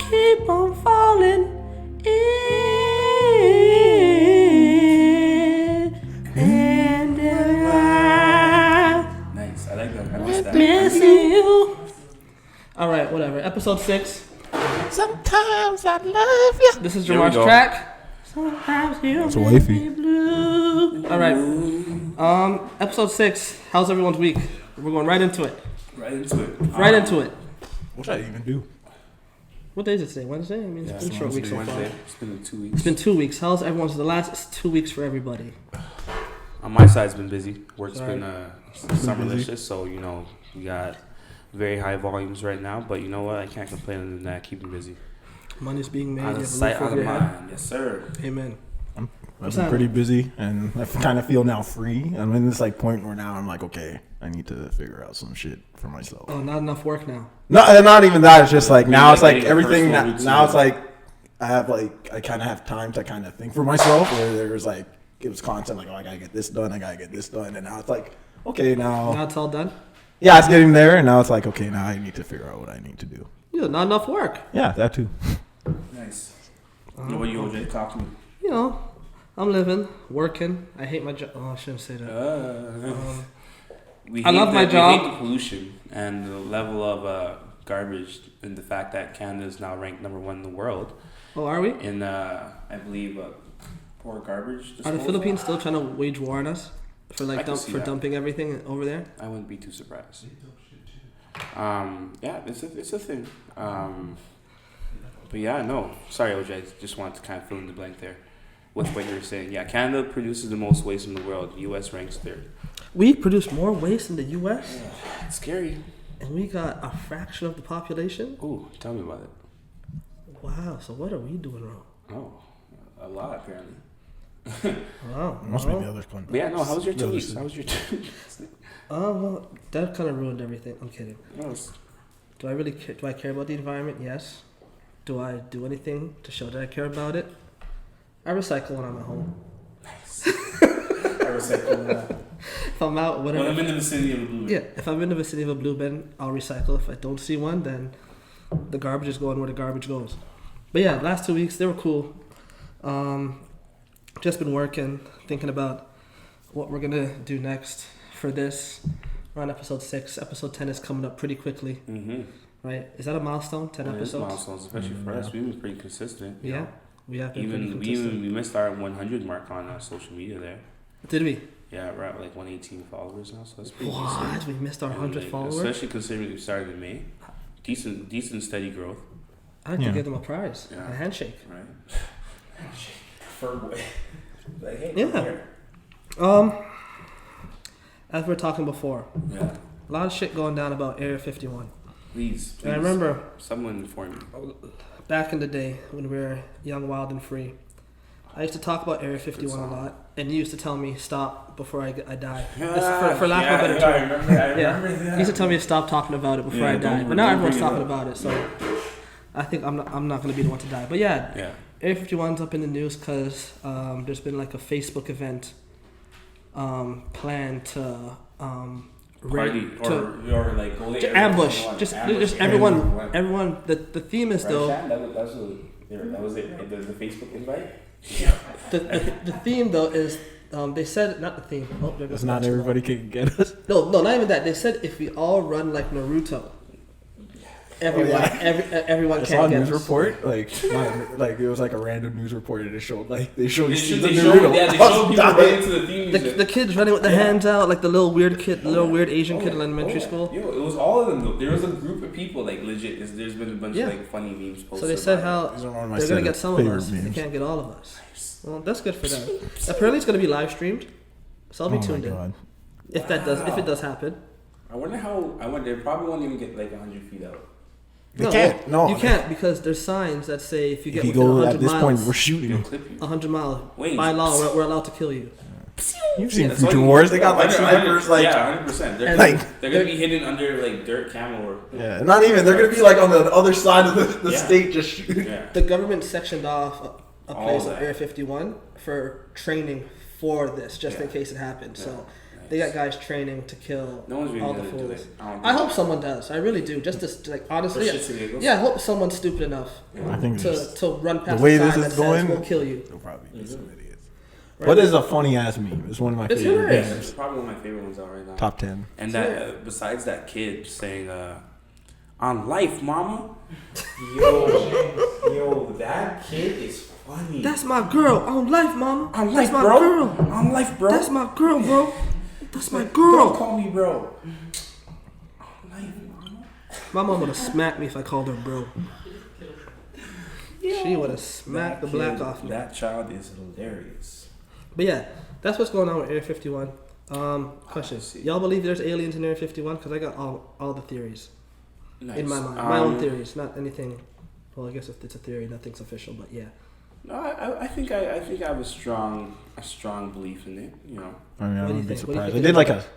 keep on falling in. And Nice. I like that. I missed that. missing you. All right, whatever. Episode 6. Sometimes I love you. This is There we Jamar's go. track. Sometimes you That's make wifey. me blue. All right. Episode 6. How's everyone's week? We're going right into it. Right into it. Right into it. What should I even do? What day is it today? Wednesday? I mean, it's been a short week so far. Wednesday. It's been 2 weeks. It's been 2 weeks. How's everyone's? The last 2 weeks for everybody. On my side, it's been busy. Work's Sorry. been summerlicious, so we got very high volumes right now. But you know what? I can't complain other than that. Keep me busy. Money's being made. Out You of have a sight, roof out over of your head. mind. Yes, sir. Amen. I've What's been that? pretty busy, and I kind of feel now free. I'm in this point where now I'm like, okay, I need to figure out some shit for myself. Oh, not enough work now. No, not even that. It's just like now it's like Getting a everything. personal Now routine. it's like I kind of have time to kind of think for myself. Where there was like it was constant like, oh, I gotta get this done, and now it's like, okay, Now now it's all done. yeah, it's getting there, and now it's like, okay, now I need to figure out what I need to do. Yeah, not enough work. Yeah, that too. Nice. What about you, OJ? Talk to me. You know, I'm living, working. I hate my job. Oh, I shouldn't say that. I love my job. We hate the pollution and the level of garbage, and the fact that Canada is now ranked number 1 in the world Oh, are we? in, I believe, poor garbage Are disposal. the Philippines still trying to wage war on us for I like can see that. dumping everything over there? I wouldn't be too surprised. Yeah, it's a thing. But yeah, no. Sorry, OJ. I just wanted to kind of fill in the blank there with what you were saying. Yeah, Canada produces the most waste in the world. U.S. ranks 3rd. We produce more waste in the U.S. It's scary. and we got a fraction of the population. Ooh, tell me about it. Wow. So what are we doing wrong? Oh, a lot apparently. Wow. Must be the other country. But yeah, no. How was your 2 Yeah, weeks? this How was your 2 weeks? Oh well, that kind of ruined everything. I'm kidding. No, it's- Do I really care? Do I care about the environment? Yes. Do I do anything to show that I care about it? I recycle when I'm at home. Nice. I recycle that. If I'm out, When whatever. I'm in the vicinity of a blue. Yeah, if I'm in the vicinity of a blue bin, I'll recycle. If I don't see one, then the garbage is going where the garbage goes. But yeah, last 2 weeks they were cool. Just been working, thinking about what we're gonna do next for this. We're on episode 6. Episode 10 is coming up pretty quickly, Mm-hmm. right? Is that a milestone? 10 episodes. Milestones, especially for us. We've been pretty consistent. you Yeah, know. we have been pretty We consistent. missed our 100 mark on social media there. Did we? Yeah, we're at like 118 followers now, so that's pretty What? decent. We missed our 100 Like, followers. especially considering we started in May. Decent steady growth, I have to Yeah. give them a prize, Yeah. a handshake. right? Fur boy. Like, hey, Yeah. come here. As we were talking before, Yeah. a lot of shit going down about Area 51. Please. And I remember Someone inform me. back in the day when we were young, wild, and free, I used to talk about Area 51 a song. lot, and you used to tell me stop before I die. Yeah, That's for lack of a better I term. remember that. You used to tell me to stop talking about it before Yeah, I die, don't- but now don't everyone's bring it talking up. about it. So I think I'm not going to be the one to die. But yeah, Yeah. Area 51's up in the news because there's been like a Facebook event planned to Party or like go there. ambush. Just everyone. Right. Everyone. The theme is though. Shan? That was it. Right? The Facebook invite. The theme though is they said not the theme. Oh, there goes Because not that. everybody can get us. No, not even that. They said if we all run like Naruto, everyone, everyone I can saw a get news us. report, like it was like a random news report, and it showed They scenes of showed Naruto. people running to the theme The, music. the kids running with their hands out, like the little weird Asian kid in elementary school. Yo, it was all of them though. There was a group of people like legit. There's been a bunch Yeah. of like funny memes posted. So they said how These are one of my they're gonna set get of some of favorite us. They memes. can't get all of us. Well, that's good for them. Apparently, it's gonna be live streamed, so I'll be Oh my tuned in god! if it does happen. I wonder how. They probably won't even get like 100 feet out. They can't. No, you can't because there's signs that say if you If get you within go 100 at this miles, point, we're They'll shooting. clip you. 100 miles Wait. by law, we're allowed to kill you. You've seen That's Future all you- Wars. They got like 100, snipers, like yeah, 100%. They're, Like- they're gonna be hidden under like dirt camel or yeah, not even. They're gonna be like on the other side of the Yeah. state, just shooting. yeah. The government sectioned off a All place that. at Area 51 for training for this, just in Yeah. case it happens. So They got guys training to kill No one's really all the gonna do fools. it. I don't I think hope someone does. I really do. Just to like honestly, For shits and giggles? yeah. I hope someone's stupid enough I think to run past the way sign this that is says, going, "We'll kill you." there'll probably be some idiots. Right. What is a funny ass meme? It's one of my It's favorite hilarious. memes. It's probably one of my favorite ones out right now. Top 10. And that besides that kid saying, "On life, mama." Yo, that kid is funny. That's my girl on life, mama. On life, That's my bro. girl. On life, bro. That's my girl, bro. That's my Don't girl. call me bro. On life, mama. My mom would have smacked me if I called her bro. She would have smacked the black off me. That child is hilarious. But yeah, that's what's going on with Area 51. Question: y'all believe there's aliens in Area 51? Because I got all the theories Nice. in my mind, my own theories, not anything. Well, I guess if it's a theory, nothing's official, but yeah. No, I think I have a strong belief in it. You know. I mean, I What do you wouldn't be think? What do you surprised. I think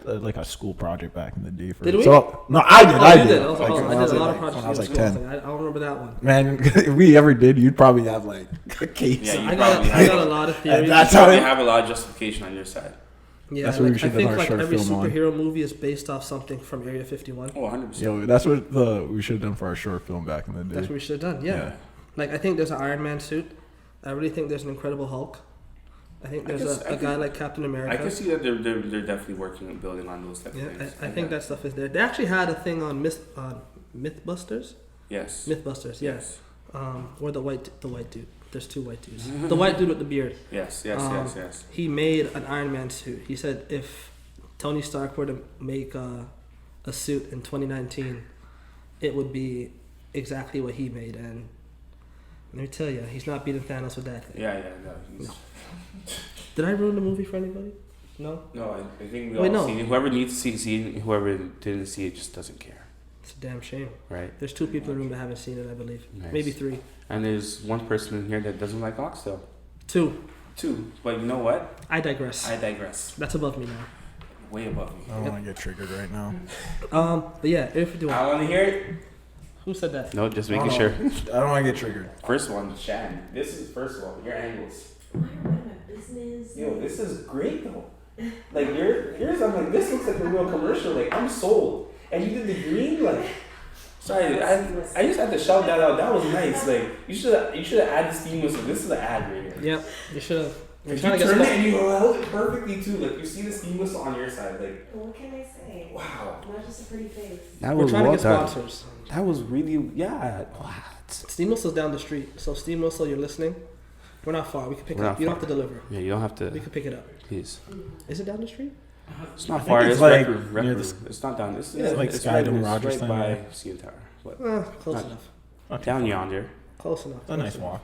did about like a school project back in the day. For Did we? So, no, I did. Oh, I you did. I was Like, I when did I was a lot like- of projects. when I was like in school. 10. I don't remember that one. Man, if we ever did, you'd probably have like a case. Yeah, you I probably got a lot of theories. that's You how probably it. have a lot of justification on your side. Yeah, That's what we like, should I have think done our like short every film on. superhero movie is based off something from Area 51. Oh, 100%. Yo, that's what we should have done for our short film back in the day. That's what we should have done. Yeah. Like I think there's an Iron Man suit. I really think there's an Incredible Hulk. I think there's a guy like Captain America. I can see that they're definitely working and building on those type of Yeah, things. I think that stuff is there. They actually had a thing on Mythbusters. Yes. Mythbusters, yes. Or the white dude. There's two white dudes. The white dude with the beard. Yes. He made an Iron Man suit. He said if Tony Stark were to make a suit in 2019, it would be exactly what he made. And let me tell you, he's not beating Thanos with that thing. Yeah, no. Did I ruin the movie for anybody? No? No, I think we Wait, all no. seen it. Whoever needs to see it, whoever didn't see it just doesn't care. It's a damn shame. Right. There's 2 people in the room that haven't seen it, I believe. Nice. Maybe 3. And there's one person in here that doesn't like oxtail. 2. But you know what? I digress. I digress. That's above me now. Way above me. I don't want to get triggered right now. But yeah, Area 51. I want to hear it. Who said that? No, just making I sure. don't want to get triggered. First one, Shan. This is first of all your angles. I don't mind my business. Yo, this is great though. Like yours, I'm like, this looks like a real commercial. Like I'm sold. And you did the green, like. Sorry, I just had to shout that out. That was nice. Like you should have added steam whistle. This is an ad right here. Yep, you should have. We're You trying to turned get it and you held it perfectly too. Like you see the steam whistle on your side. Like What can I say? wow. Not just a pretty face. That We're trying to get sponsors. That was really what? Steam Whistle's down the street. So Steam Whistle, you're listening. We're not far. We can pick it We're up. not You don't far. have to deliver. Yeah, you don't have We to. can pick it up. Please. Is it down the street? It's not I far. think It's it's like like near the- It's not down. It's like it's Skydome, right, it's Rogers right thing, by right? CN Tower. But Close Not- enough. down yonder. Close enough. It's a nice walk.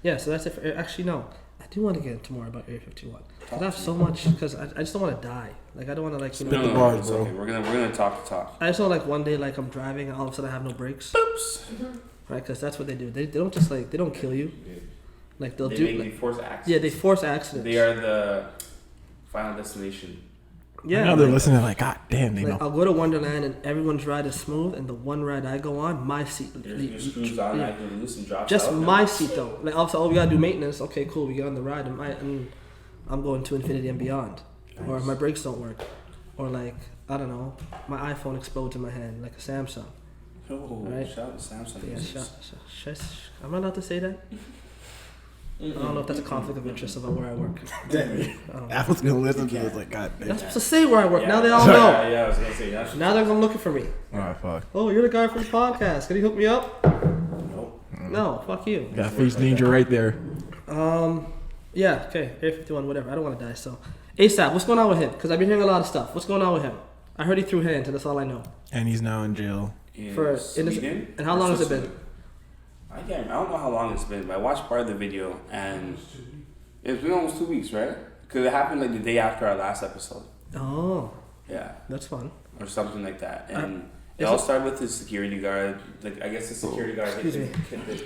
Yeah, so that's it. Actually, no. I do want to get into more about Area 51. Because I have so much. Because I just don't want to die. Like, I don't want to, like, you Spit know. the bars, it's bro. okay. We're gonna talk the talk. I just don't like one day, like, I'm driving and all of a sudden I have no brakes. Oops. Right? Because that's what they do. They don't just, like, they don't kill you. Like, they'll They do. make Like, the force accidents. yeah, they force accidents. They are the final destination. Yeah. Now they're like- listening like, God damn, they Like, know. I'll go to Wonderland and everyone's ride is smooth, and the one ride I go on, my seat. Your screws automatically loose and drops Just out. my seat though. Like also, oh, we gotta do maintenance. Okay, cool. We get on the ride, and I'm going to infinity and beyond, or my brakes don't work, or like I don't know, my iPhone explodes in my hand like a Samsung. Oh, Right. shout out to Samsung. But yeah, am I allowed to say that? I don't know if that's a conflict of interest about where I work. Damn. I don't know. Apple's gonna listen to this like, God You're damn. not supposed to say where I work. Now they all Sorry. know. Yeah, I was gonna say that. Now they're gonna looking for me. Alright, fuck. Oh, you're the guy from the podcast. Can you hook me up? Nope. No, fuck you. Got face danger right there. Yeah, okay, Area 51, whatever. I don't want to die, so. ASAP, what's going on with him? Because I've been hearing a lot of stuff. What's going on with him? I heard he threw hands, and that's all I know. And he's now in jail. For Sweden? and how long has it been? Switzerland? I don't know how long it's been, but I watched part of the video, and it's been almost 2 weeks, right? Because it happened like the day after our last episode. Oh, Yeah, that's fun. or something like that. And it is all it- started with the security guard. Like I guess the security guard hit Excuse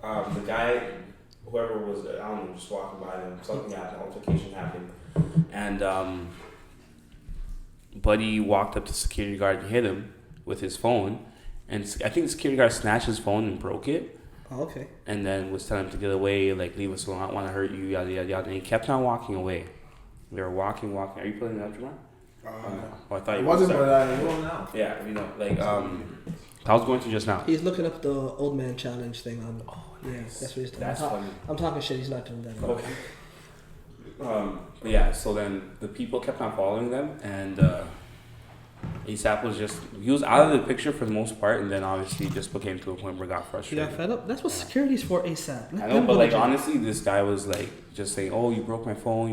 the guy, whoever was, I don't know, just walking by them. Something happened, altercation happened, and Buddy walked up to the security guard and hit him with his phone. And I think the security guard snatched his phone and broke it. Oh, okay. And then was telling him to get away, like leave us alone, I don't want to hurt you, yada yada yada. And he kept on walking away. They were walking. Are you pulling it up, Jamar? Oh, I thought It you wasn't, were. but I will now. Yeah, like I was going to just now. He's looking up the old man challenge thing on. Oh, yeah, nice. that's what he's doing. That's funny. I'm talking shit. He's not doing that. Okay. But yeah, so then the people kept on following them, and ASAP he was out of the picture for the most part, and then obviously just became to a point where it got He frustrated. got fed up. That's what security's for, ASAP. Let I know, them but go like to jail. honestly, this guy was like just saying, "Oh, you broke my phone,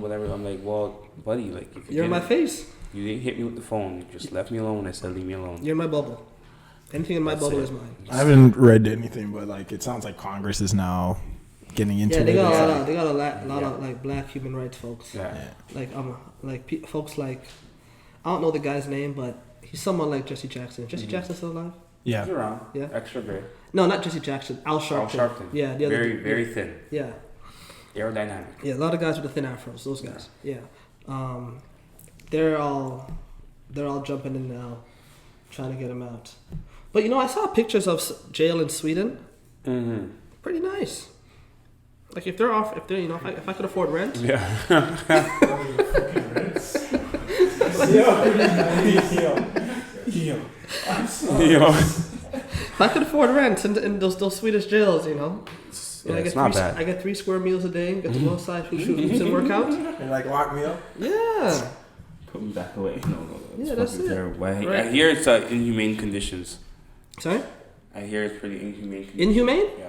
whatever." I'm like, "Well, buddy, like if You're in my face. you didn't hit me with the phone. You just left me alone. I said, leave me alone." You're in my bubble. Anything in my That's bubble it. is mine. I haven't read anything, but like it sounds like Congress is now getting into Yeah, they it. got a It's lot like- of lot Yeah. of like black human rights folks. Yeah. Like folks like I don't know the guy's name, but he's someone like Jesse Jackson. Jesse Mhm. Jackson still alive? He's yeah. around. Yeah. Extra gray. No, not Jesse Jackson. Al Sharpton. Al Sharpton. Yeah, the other Very, dude. very thin. Yeah, Aerodynamic. yeah. A lot of guys with the thin afros. Those guys. Yeah. They're all jumping in now, trying to get him out. But I saw pictures of jail in Sweden. Mm-hmm. Pretty nice. Like if I could afford rent. Yeah. Yo. If I could afford rent in those Swedish jails, It's not bad. I get 3 square meals a day. Get to go outside, shoot hoops and work out. And like lock me up. Yeah. Put me back away. No. Yeah, that's fucking it. terrible. Right. I hear it's inhumane conditions. Sorry. I hear it's pretty inhumane conditions. Inhumane? Yeah.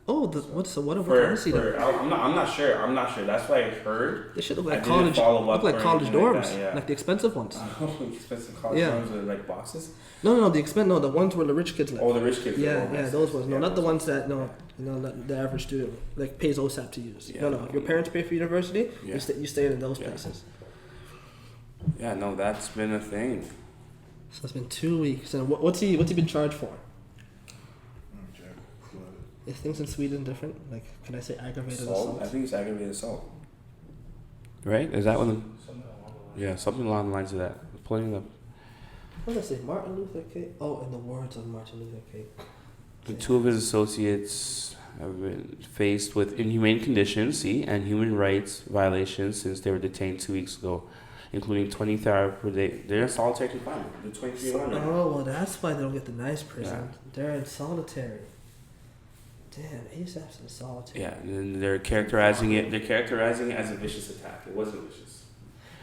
Oh, what have I seen? I'm not sure. That's what I heard. They should look I like didn't college. follow up Look like or college anything like dorms, that, yeah. like the expensive ones. Expensive college Yeah. dorms with like boxes. No, the ones where the rich kids live. Oh, the rich kids. Yeah, Oh, yeah, nice. those ones. No, Yeah, not the those ones that not the average student like pays OSAP to use. Yeah, No, your parents pay for university. Yeah. You stay in those Yeah. places. Yeah, no, that's been a thing. So it's been 2 weeks, and what's he been charged for? Is things in Sweden different? Like, can I say aggravated assault? I think it's aggravated assault. Right? Is that one? Yeah, something along the lines of that. Pulling it up. What did I say? Martin Luther King. Oh, in the words of Martin Luther King. The 2 of his associates have been faced with inhumane conditions, and human rights violations since they were detained 2 weeks ago, including 23 hours per day. They're in solitary confinement. They're 23 hours. Oh, well, that's why they don't get the nice prison. They're in solitary. Damn, ASAP's in solitary. Yeah, and then they're characterizing it. They're characterizing it as a vicious attack. It wasn't vicious.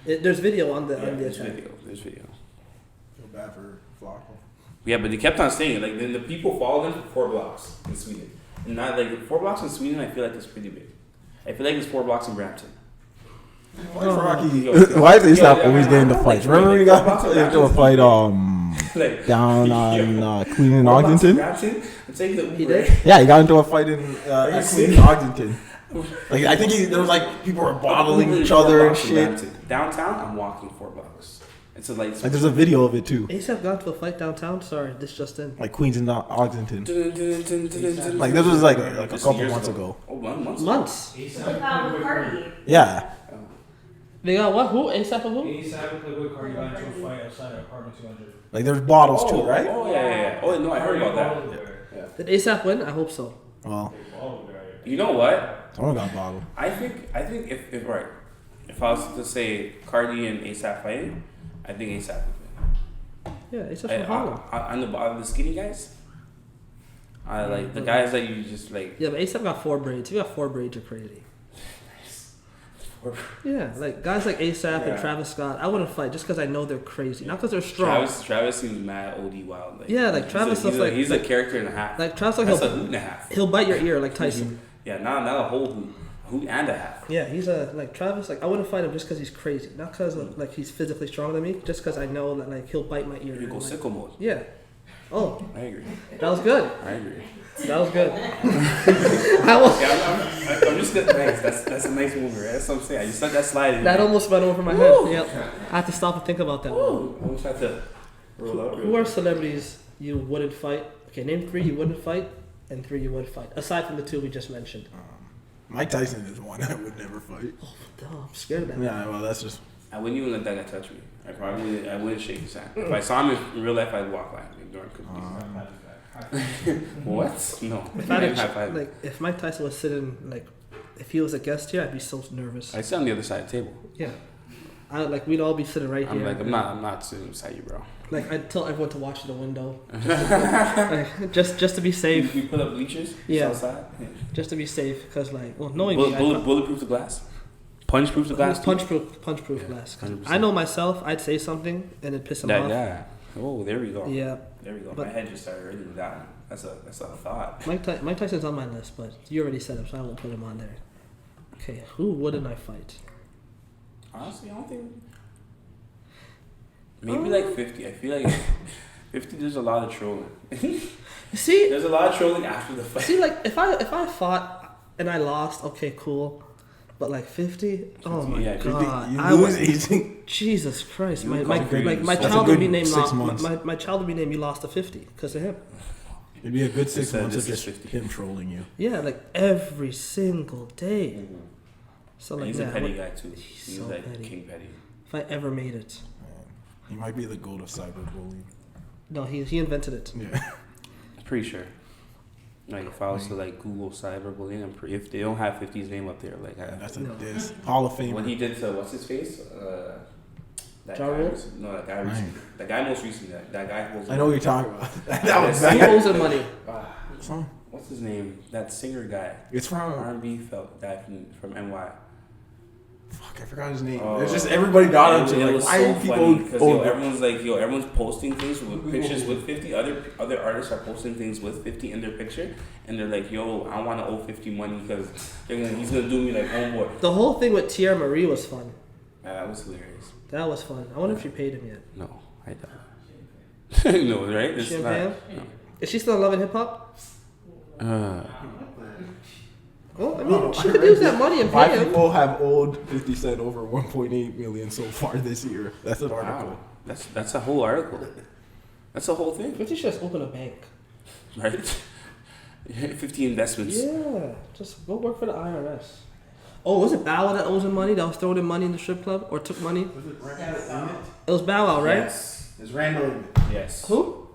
There's video on the There's attack. video. There's video. Feel bad for Flacco. Yeah, but they kept on saying it. Like then the people followed them for 4 blocks in Sweden, and not like 4 blocks in Sweden. I feel like it's pretty big. I feel like it's 4 blocks in Brampton. Why is Rocky? Yo, Why is ASAP yo, always yo, getting into yo, fights? yo, Remember we yo, got yo, into a fight Like down on yo, Queen and 4 blocks in Ogdenton. Brampton. I'm saying that He we did? Yeah, he got into a fight in at Queen serious? and Ogdenton. Like I think there was like people were bottling each other and shit. Downtown, I'm walking 4 blocks. It's a Like there's a video of it too. ASAP got into a fight downtown. Sorry, this just in. Like Queens and Ogdenton. like Like this was like a couple months ago. Oh, months. Months. With Cardi. Yeah. They got what? Who? ASAP and who? ASAP and Playboy Cardi got into a fight outside of apartment 200. Like there's bottles too, right? Oh yeah. Oh no, I heard about that. Yeah. Did ASAP win? I hope so. Well, You know what? someone got bottled. I think if right, if I was to say Cardi and ASAP fighting, I think ASAP would win. Yeah, ASAP from Harlem. On the skinny guys, I like the guys that you just like. Yeah, but ASAP got 4 braids. You got 4 braids, you're crazy. Yeah, like guys like ASAP and Travis Scott, I wouldn't fight just because I know they're crazy, not because they're strong. Travis seems mad OD wild. Like, Yeah, like Travis looks like he's a character and a half. Like Travis, like That's a hoot and a half. he'll bite your ear like Tyson. Yeah, not a whole hoot and a half. Yeah, he's like Travis. Like I wouldn't fight him just because he's crazy, not because like he's physically stronger than me. Just because I know that like he'll bite my ear. You go and, like, sicko mode. Yeah. Oh, I agree. that was good. I agree. That was good. I was, Yeah, I'm just gonna nice. That's a nice movie, right? That's what I'm saying. I just let that slide in. that almost went over my head. Yep. I had to stop and think about that. Woo. I almost had to roll up. Who are celebrities you wouldn't fight? Okay, name 3 you wouldn't fight and 3 you would fight. Aside from the 2 we just mentioned. Mike Tyson is one I would never fight. Duh, I'm scared of that. Yeah, well that's just. I wouldn't even let that guy touch me. I wouldn't shake his hand. If I saw him in real life, I'd walk by him, ignore him. What? No. If I had High five. like if Mike Tyson was sitting like if he was a guest here, I'd be so nervous. I sit on the other side of the table. Yeah. We'd all be sitting right I'm here. like, I'm not sitting beside you, bro. Like, I'd tell everyone to watch the window. Just to be safe. You put up bleachers? Yeah. Outside? Just to be safe, because, like, well, knowing me, Bulletproof the glass? Punch-proof the glass? Punch-proof glass. 'Cause I know myself, I'd say something, and it'd piss him off. Yeah. Oh, there we go. Yeah. There we go. But- My head just started hurting down. That's a thought. Mike Tyson's on my list, but you already said him, so I won't put him on there. Okay, who wouldn't I fight? Honestly, I don't think... Maybe like 50. I feel like 50, there's a lot of trolling. See, There's a lot of trolling after the fight. see, like if I fought and I lost, okay, cool. But like 50, oh my Yeah, 50, god, You I lose was easy. Jesus Christ, You my would my, conquer like, you. my That's child a would be good named 6 months. my child would be named. You lost to 50 because of him. It'd be a good 6 This months of is just 50. him trolling you. Yeah, like every single day. Mm-hmm. So like He's a that. petty guy too. He's He's so like petty. king petty. If I ever made it, He might be the goat of cyberbullying. no, he invented it. Yeah. Pretty sure. Like if I was to like Google cyberbullying, if they don't have 50's name up there, like That's a No. diss. Hall of Famer. what he did to what's his face? That Ja guy. Rule? No, that guy. Right. Recently, that guy most recently. That guy holds. I know what you're talking about. that was He bad. owes him money. Song. What's his name? That singer guy. It's from. R&B guy from NY. Fuck, I forgot his name. Oh. It's just everybody got It him. was Like, why so are people? funny because Oh, everyone's like, everyone's posting things with pictures with 50. Other artists are posting things with 50 in their picture, and they're like, "Yo, I want to owe 50 money because he's gonna do me like homeboy." The whole thing with Tierra Marie was fun. That was hilarious. That was fun. I wonder if you paid him yet. No, I don't. No, right? It's Champagne? not. Is she still in love and hip hop? No. Well, I mean, she could use that money and pay 5 him. people have owed 50 Cent over 1.8 million so far this year. That's an article. Wow, that's a whole article. That's a whole thing, 50 should just open a bank. right? 50 investments. Yeah, just go work for the IRS. Oh, was it Bow Wow that owes him money? That was throwing him money in the strip club or took money? Was it Randall Emmett? It was Bow Wow, right? Yes. It's Randall Emmett. Yes. Who?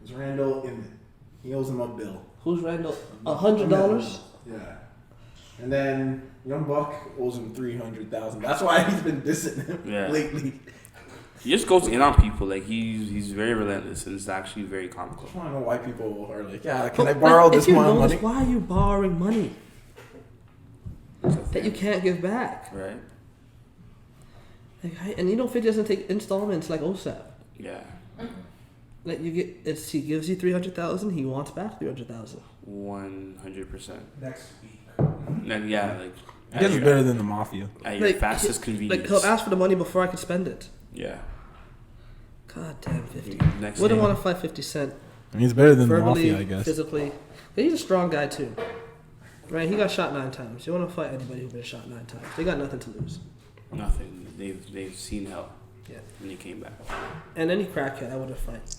It's Randall Emmett. He owes him a bill. Who's Randall? $100? Yeah. And then Young Buck owes him $300,000. That's why he's been dissing him Yeah. lately. He just goes in on people. Like he's very relentless and it's actually very I comical. just want to know why people are like, yeah, can I borrow this if you amount of know money? this, why are you borrowing money It's a that you thing, can't give back? right? Like, and you know, 50 doesn't take installments like OSAP. Yeah. Like you get, he gives you 300,000, he wants back 300,000. 100%. Next week. And yeah, like I guess it's better than the mafia. at your Like, fastest Like convenience. he'll ask for the money before I can spend it. Yeah. God damn, 50. Next Wouldn't thing- want to fight 50 Cent. I mean, it's better than the Verbally, mafia, I guess. physically. But he's a strong guy too. Right? He got shot 9 times. You want to fight anybody who's been shot 9 times. They got nothing to lose. Nothing. They've seen hell. Yeah. When he came back. And any crackhead, I wouldn't fight.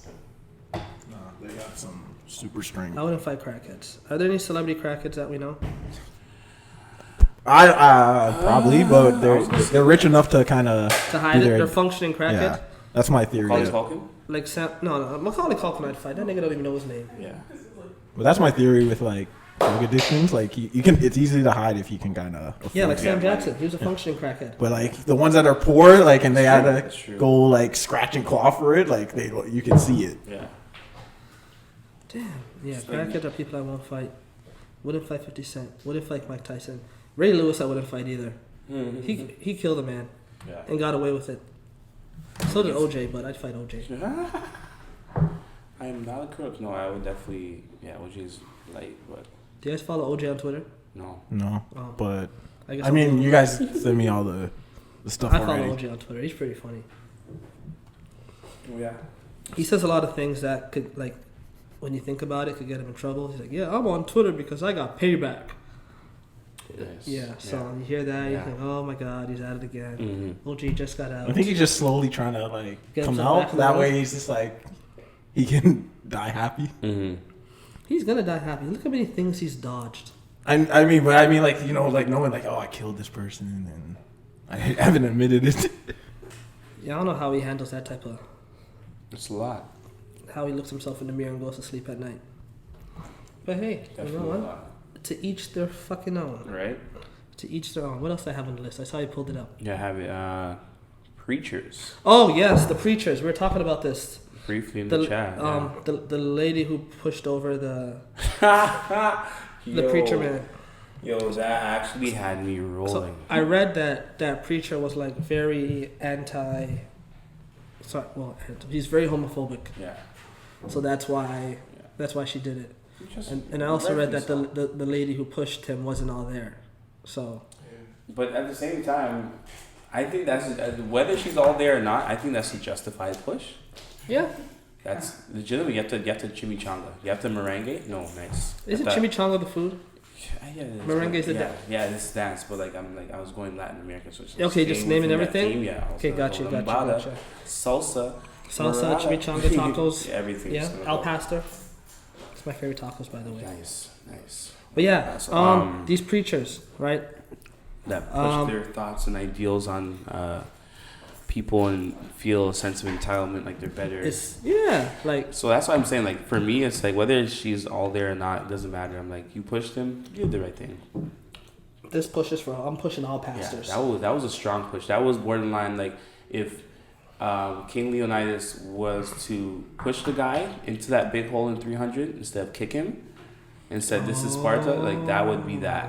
Nah, they got some super strength. I wouldn't fight crackheads. Are there any celebrity crackheads that we know? I probably, but they're rich enough to kind of To hide it? They're functioning crackhead? Yeah, that's my theory. Macaulay Culkin? Like Sam? No. Macaulay Culkin I'd fight. That nigga don't even know his name. Yeah. But that's my theory with like drug addictions. Like you can, it's easy to hide if you can kind of. Yeah, like Sam Yeah. Jackson. He was a functioning crackhead. But like the ones that are poor, like and they had That's to true. go like scratch and claw for it, like you can see it. Yeah. Damn. Yeah, It's like- crackheads are people I won't fight. Wouldn't fight 50 Cent. Wouldn't fight Mike Tyson. Ray Lewis I wouldn't fight either. Mhm. He killed a man Yeah. and got away with it. So did OJ, but I'd fight OJ. I am not a crook. No, I would definitely. Yeah, OJ's light, but Do you guys follow OJ on Twitter? no. No, Oh, but guess I I'll mean, do- you guys send me all the stuff I follow already. OJ on Twitter. He's pretty funny. Yeah. He says a lot of things that could, like, when you think about it, could get him in trouble. He's like, yeah, I'm on Twitter because I got payback. Yes. Yeah, so you hear that, Yeah. you think, oh my god, he's at it again. Mm-hmm. OG just got out. I think he's just slowly trying to like Get come himself back out. in the That road. way, he's just like he can die happy. Mm-hmm. He's gonna die happy. Look how many things he's dodged. I mean, like you know, like knowing like, oh, I killed this person and I haven't admitted it. Yeah, I don't know how he handles that type of, It's a lot. how he looks himself in the mirror and goes to sleep at night. But hey, Definitely you know a what? lot. to each their fucking own. Right? To each their own. What else I have on the list? I saw you pulled it up. Yeah, I have it. Preachers. Oh yes, the preachers. We were talking about this. Briefly in the chat. The lady who pushed over the Yo, preacher man. Yo, that actually had me rolling. So I read that preacher was like very he's very homophobic. Yeah. So that's why she did it. And I also read that the lady who pushed him wasn't all there. So. But at the same time, I think that's whether she's all there or not. I think that's a justified push. Yeah. That's legitimate. You have to chimichanga. You have to merengue. No, nice. Isn't chimichanga the food? Yeah, Merengue is the dance. Yeah, this dance. But I was going Latin American, so okay, just naming everything. Theme, yeah. Okay, gotcha. Salsa, chimichanga, tacos. Yeah, everything. Yeah, al pastor. It's my favorite tacos, by the way. Nice. But yeah, these preachers, right? That push their thoughts and ideals on people and feel a sense of entitlement, like they're better. So that's why I'm saying, like, for me, it's like whether she's all there or not, it doesn't matter. I'm like, you pushed him, you did the right thing. This push is I'm pushing all pastors. Yeah, that was a strong push. That was borderline, like, if King Leonidas was to push the guy into that big hole in 300 instead of kick him and said, this is Sparta, like, that would be that.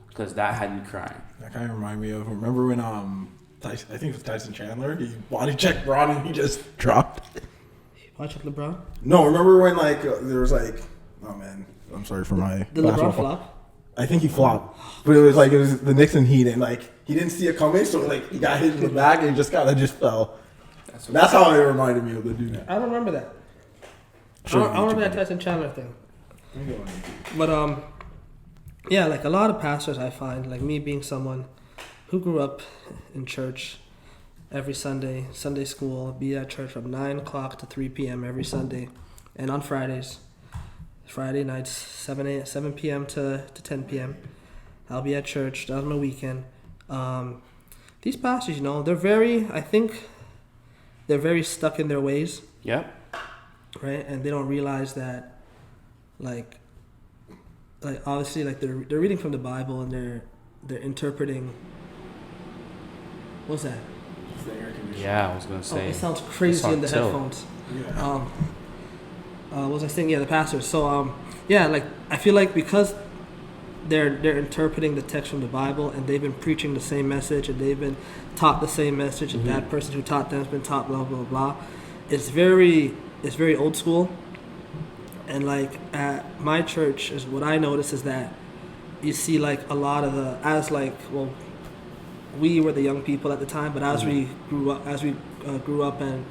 Because that had me crying. That kind of reminded me of, remember when Tyson, I think it was Tyson Chandler, he body checked Braun and he just dropped. Watch it, LeBron? No, remember when there was oh man, I'm sorry for my... Did LeBron flop? I think he flopped. But it was the Knicks Heat, and he didn't see it coming, so he got hit in the back and he just just fell. That's how it reminded me of the dude. I don't remember that. Sure, I don't remember that Tyson Chandler thing. But yeah, like a lot of pastors I find, like me being someone who grew up in church every Sunday school, be at church from 9 o'clock to 3 p.m. every Sunday, and on Friday nights, 7 p.m. to 10 p.m. I'll be at church. That's my weekend. These pastors, I think they're very stuck in their ways. Yep. Right, and they don't realize that, like obviously, they're reading from the Bible and they're interpreting. What's that? Yeah, I was gonna say. It sounds crazy in the headphones. Yeah. What was I saying? Yeah, the pastors. So I feel like because they're interpreting the text from the Bible and they've been preaching the same message and they've been taught the same message and that person who taught them has been taught blah blah blah. It's very old school. And at my church, is what I notice is that you see a lot of we were the young people at the time, but as we grew up and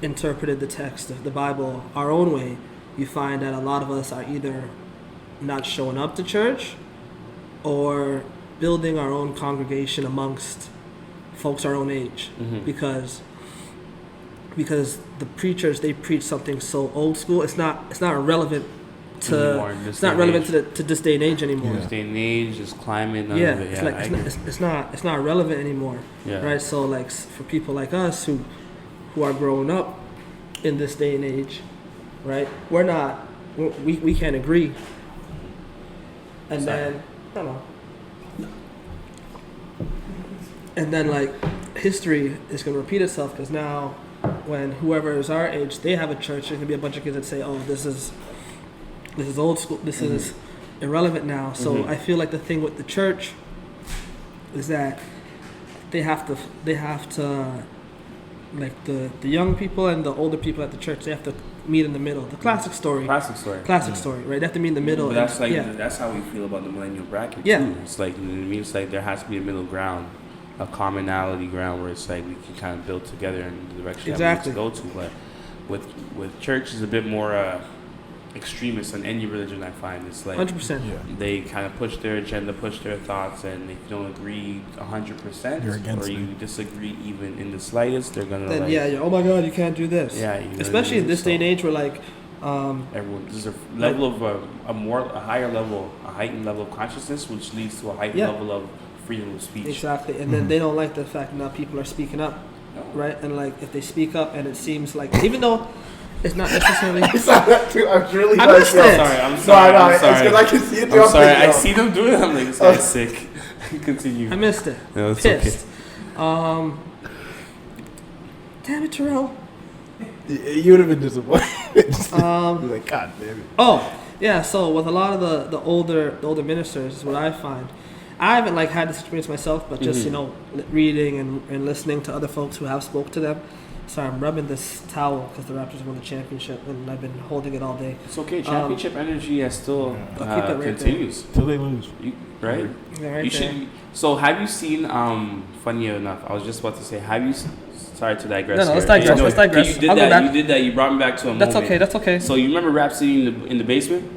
interpreted the text of the Bible our own way, you find that a lot of us are either not showing up to church or building our own congregation amongst folks our own age, because the preachers, they preach something so old school. It's not relevant to this day and age anymore. This day and age is climbing. It's not relevant anymore. Yeah. Right. So for people like us who are growing up in this day and age, right? We can't agree. And then I don't know. And then history is going to repeat itself, because now when whoever is our age, they have a church, there's going to be a bunch of kids that say, oh, this is old school, this is irrelevant now. So I feel like the thing with the church is that they have to the young people and the older people at the church, they have to meet in the middle. The classic story, right? They have to meet in the middle. But that's how we feel about the millennial bracket too. It's it means there has to be a middle ground, a commonality ground where it's we can kind of build together in the direction that we need to go to. But with church is a bit more extremist than any religion. I find it's 100%. They kind of push their agenda, push their thoughts, and if you don't agree 100% or you disagree even in the slightest, they're gonna oh my God, you can't do this. Especially in this day and age where everyone, there's a level of a heightened level of consciousness, which leads to a heightened level of freedom of speech. Exactly, and then they don't like the fact that now people are speaking up, right? And if they speak up and it seems even though It's not necessarily. I saw that too. I was really I like, missed yo. it. I'm sorry. No, I'm it's sorry. because I can see it too. I'm I'm sorry. thinking, I yo. see them doing it. I'm like, this guy's sick. Continue. I missed it. No, it's Pissed. Damn it, Terrell. You would have been disappointed. Um, Like, God damn it. Oh, yeah. So with a lot of the older ministers, is what I find. I haven't like had this experience myself, but just reading and listening to other folks who have spoke to them. Sorry, I'm rubbing this towel because the Raptors won the championship, and I've been holding it all day. It's okay. Championship energy has still I'll keep that right continues. Till they lose. Right? Yeah, right You there. should. So have you seen? Funny enough, I was just about to say, have you? Sorry to digress. No, let's here. digress. No, Let's digress. You did I'll go that. back. You did that. You brought me back to a That's moment. okay. That's okay. So you remember Rhapsody in the basement?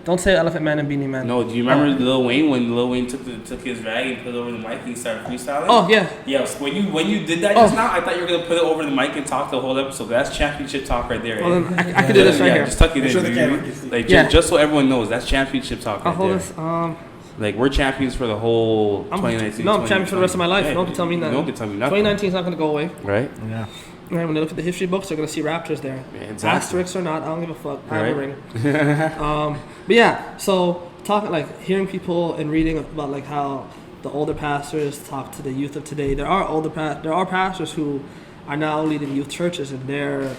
Don't say Elephant Man and Beanie Man. No. Do you remember Lil Wayne when Lil Wayne took his rag and put it over the mic and he started freestyling? Oh yeah. Yeah. So when you did that just now, I thought you were gonna put it over the mic and talk the whole episode. That's championship talk right there. Well, then I can do this right here. Just tuck it Make sure the in. camera can see. Like Yeah. just so everyone knows, that's championship talk I'll right hold there. this. Like we're champions for the whole 2019. I'm champion for the rest of my life. Yeah, No one can tell me nothing. No one can tell me nothing. 2019 is not going to go away. Right? Yeah. Right, when they look at the history books, they're going to see Raptors there. Yeah, exactly. Asterisks or not, I don't give a fuck. I have a Right. ring. But yeah, so talking like hearing people and reading about like how the older pastors talk to the youth of today. There are pastors who are now leading youth churches, and they're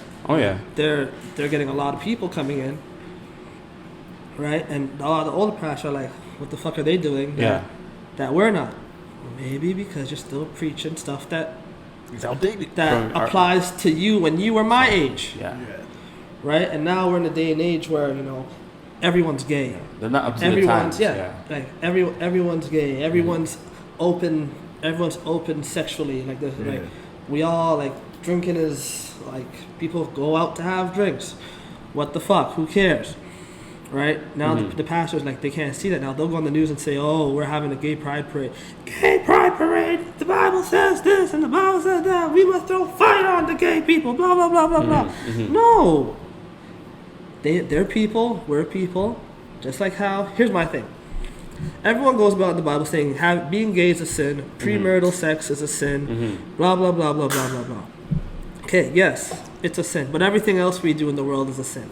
getting a lot of people coming in. Right, and a lot of the older pastors are like, what the fuck are they doing? That we're not. Maybe because you're still preaching stuff that It's outdated. that applies to you when you were my age, Yeah. right? And now we're in a day and age where everyone's gay. They're not up to the Everyone's times. like everyone's gay. Everyone's open. Everyone's open sexually. Like there's like we all like drinking is like people go out to have drinks. What the fuck? Who cares? Right now, the pastors like they can't see that now. They'll go on the news and say, "Oh, we're having a gay pride parade. Gay pride parade. The Bible says this and the Bible says that. We must throw fire on the gay people. Blah blah blah blah blah." No, they're people. We're people. Just like how here's my thing. Everyone goes about the Bible saying being gay is a sin. Premarital sex is a sin. Blah blah blah blah blah blah blah. Okay, yes, it's a sin, but everything else we do in the world is a sin.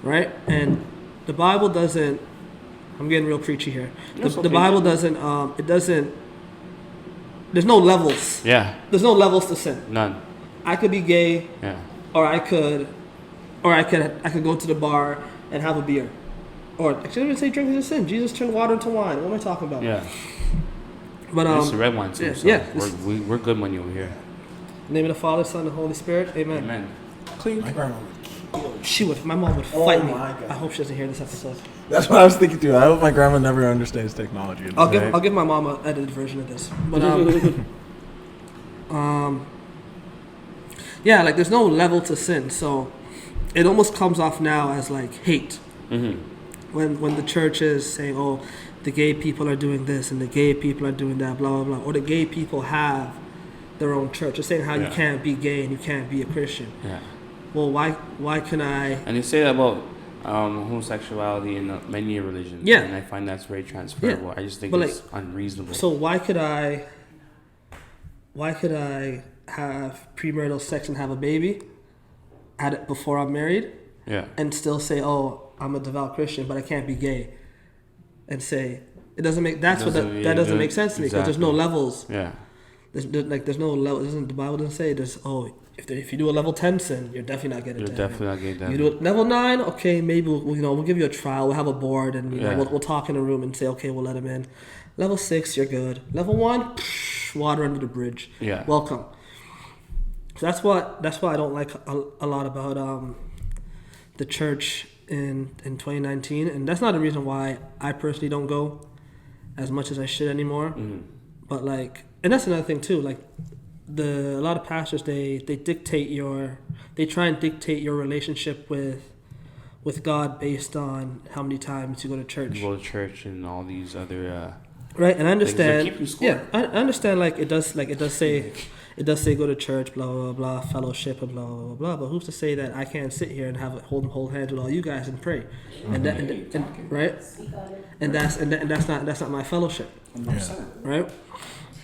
Right? And the Bible doesn't, I'm getting real preachy here. The Bible doesn't, there's no levels. Yeah. There's no levels to sin. None. I could be gay, Yeah. or I could go to the bar and have a beer. Or actually, I didn't say drinking is a sin. Jesus turned water into wine. What am I talking about? Yeah. But It's the red wine too. yeah, So we're good money over here. in the name of the Father, Son, and Holy Spirit. Amen. Amen. My grandma. My mom would fight me. my God. I hope she doesn't hear this episode. That's what I was thinking too. I hope my grandma never understands technology. I'll give my mom an edited version of this. But yeah, like there's no level to sin, so it almost comes off now as like hate. When the church is saying, "Oh, the gay people are doing this and the gay people are doing that," blah blah blah, or the gay people have their own church. They're saying how you can't be gay and you can't be a Christian. Yeah. Well, why can I? And they say that about homosexuality in many religions. Yeah. And I find that's very transferable. I just think But, it's unreasonable. So why could I have premarital sex and have a baby at it before I'm married? Yeah. And still say, "Oh, I'm a devout Christian, but I can't be gay," and say it doesn't make that doesn't make sense to me because there's no levels. Yeah. There's no level. The Bible doesn't say there's if you do a level 10 sin, you're definitely not getting. You're definitely not getting that. You do it level 9, okay, maybe we'll give you a trial. We'll have a board and we'll talk in a room and say, okay, we'll let him in. Level 6, you're good. Level 1, water under the bridge. Yeah. Welcome. So that's why I don't like a lot about the church in 2019, and that's not the reason why I personally don't go as much as I should anymore. But like, and that's another thing too. Like, a lot of pastors they try and dictate your relationship with God based on how many times you go to church. You go to church and all these other. Right, and I understand. keeping score. Yeah, I understand. Like it does say go to church, blah blah blah, fellowship, and blah blah blah. But who's to say that I can't sit here and hold hands with all you guys and pray, and right, and that's not my fellowship, right?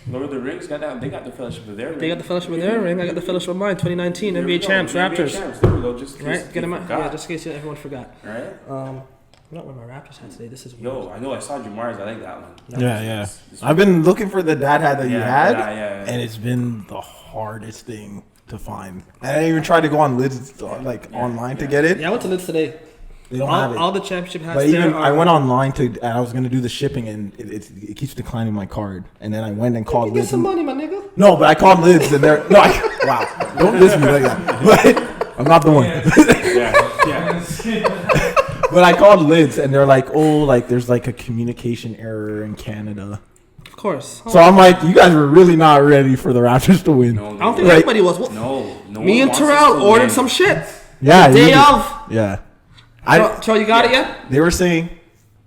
Lord of the Rings got that. They got the Fellowship of their Ring. They got the Fellowship of their ring. I got the Fellowship of mine. 2019 There we NBA go. champs, NBA Raptors. champs. There we go. Just in case Right? Get them you out. forgot. Yeah, just in case everyone forgot. Right? I'm not wearing my Raptors hat today. This is weird. Yo, I know. I saw Jamar's. I like that one. Yeah. I've been looking for the dad hat that you had, yeah. and it's been the hardest thing to find. And I even tried to go on Lids online to get it. Yeah, I went to Lids today. They don't have it. All the championship hats. But even there I are- went online and I was gonna do the shipping, and it keeps declining my card. And then I went and called Get Lids. some money, my nigga. No, but I called Lids, and they're wow, don't diss me like that. But I'm not the one. But I called Lids, and they're like, oh, like there's like a communication error in Canada. Of course. So I'm like, you guys were really not ready for the Raptors to win. No, I don't think Right. anybody was. No Me one and wants us Terrell to ordered win. some shit. Yeah, Day you did. of. Yeah. Terrell, you got it yet? They were saying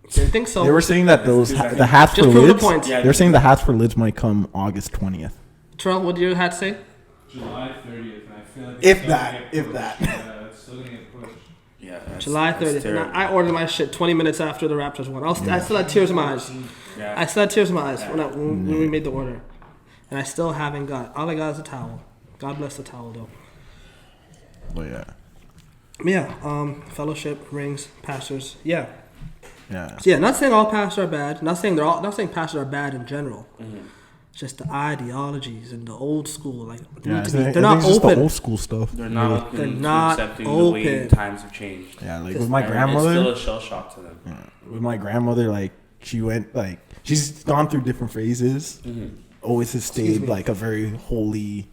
Didn't think so. that the hats Just for prove the Lids. point. Yeah. They're saying the hats for Lids might come August 20th. Terrell, what did your hat say? July 30th, and I feel like If it's still that, gonna get if pushed. that. Yeah, it's still gonna get pushed. Yeah, that's- July that's 30th. And terrible. I ordered my shit 20 minutes after the Raptors won. I still had tears in my eyes. Yeah. I still had tears in my eyes when we made the order. And I still haven't got. All I got is a towel. God bless the towel, though. But yeah. Yeah, fellowship, rings, pastors. Yeah. Yeah. So yeah, not saying all pastors are bad. Not saying pastors are bad in general. It's just the ideologies and the old school, like Yeah, they're not just the open. old school stuff. They're not open They're to not accepting the way open. times have changed. Yeah, like Just- with my And grandmother. it's still a shell shock to them. With my grandmother, like she went like she's gone through different phases. Always has stayed like a very holy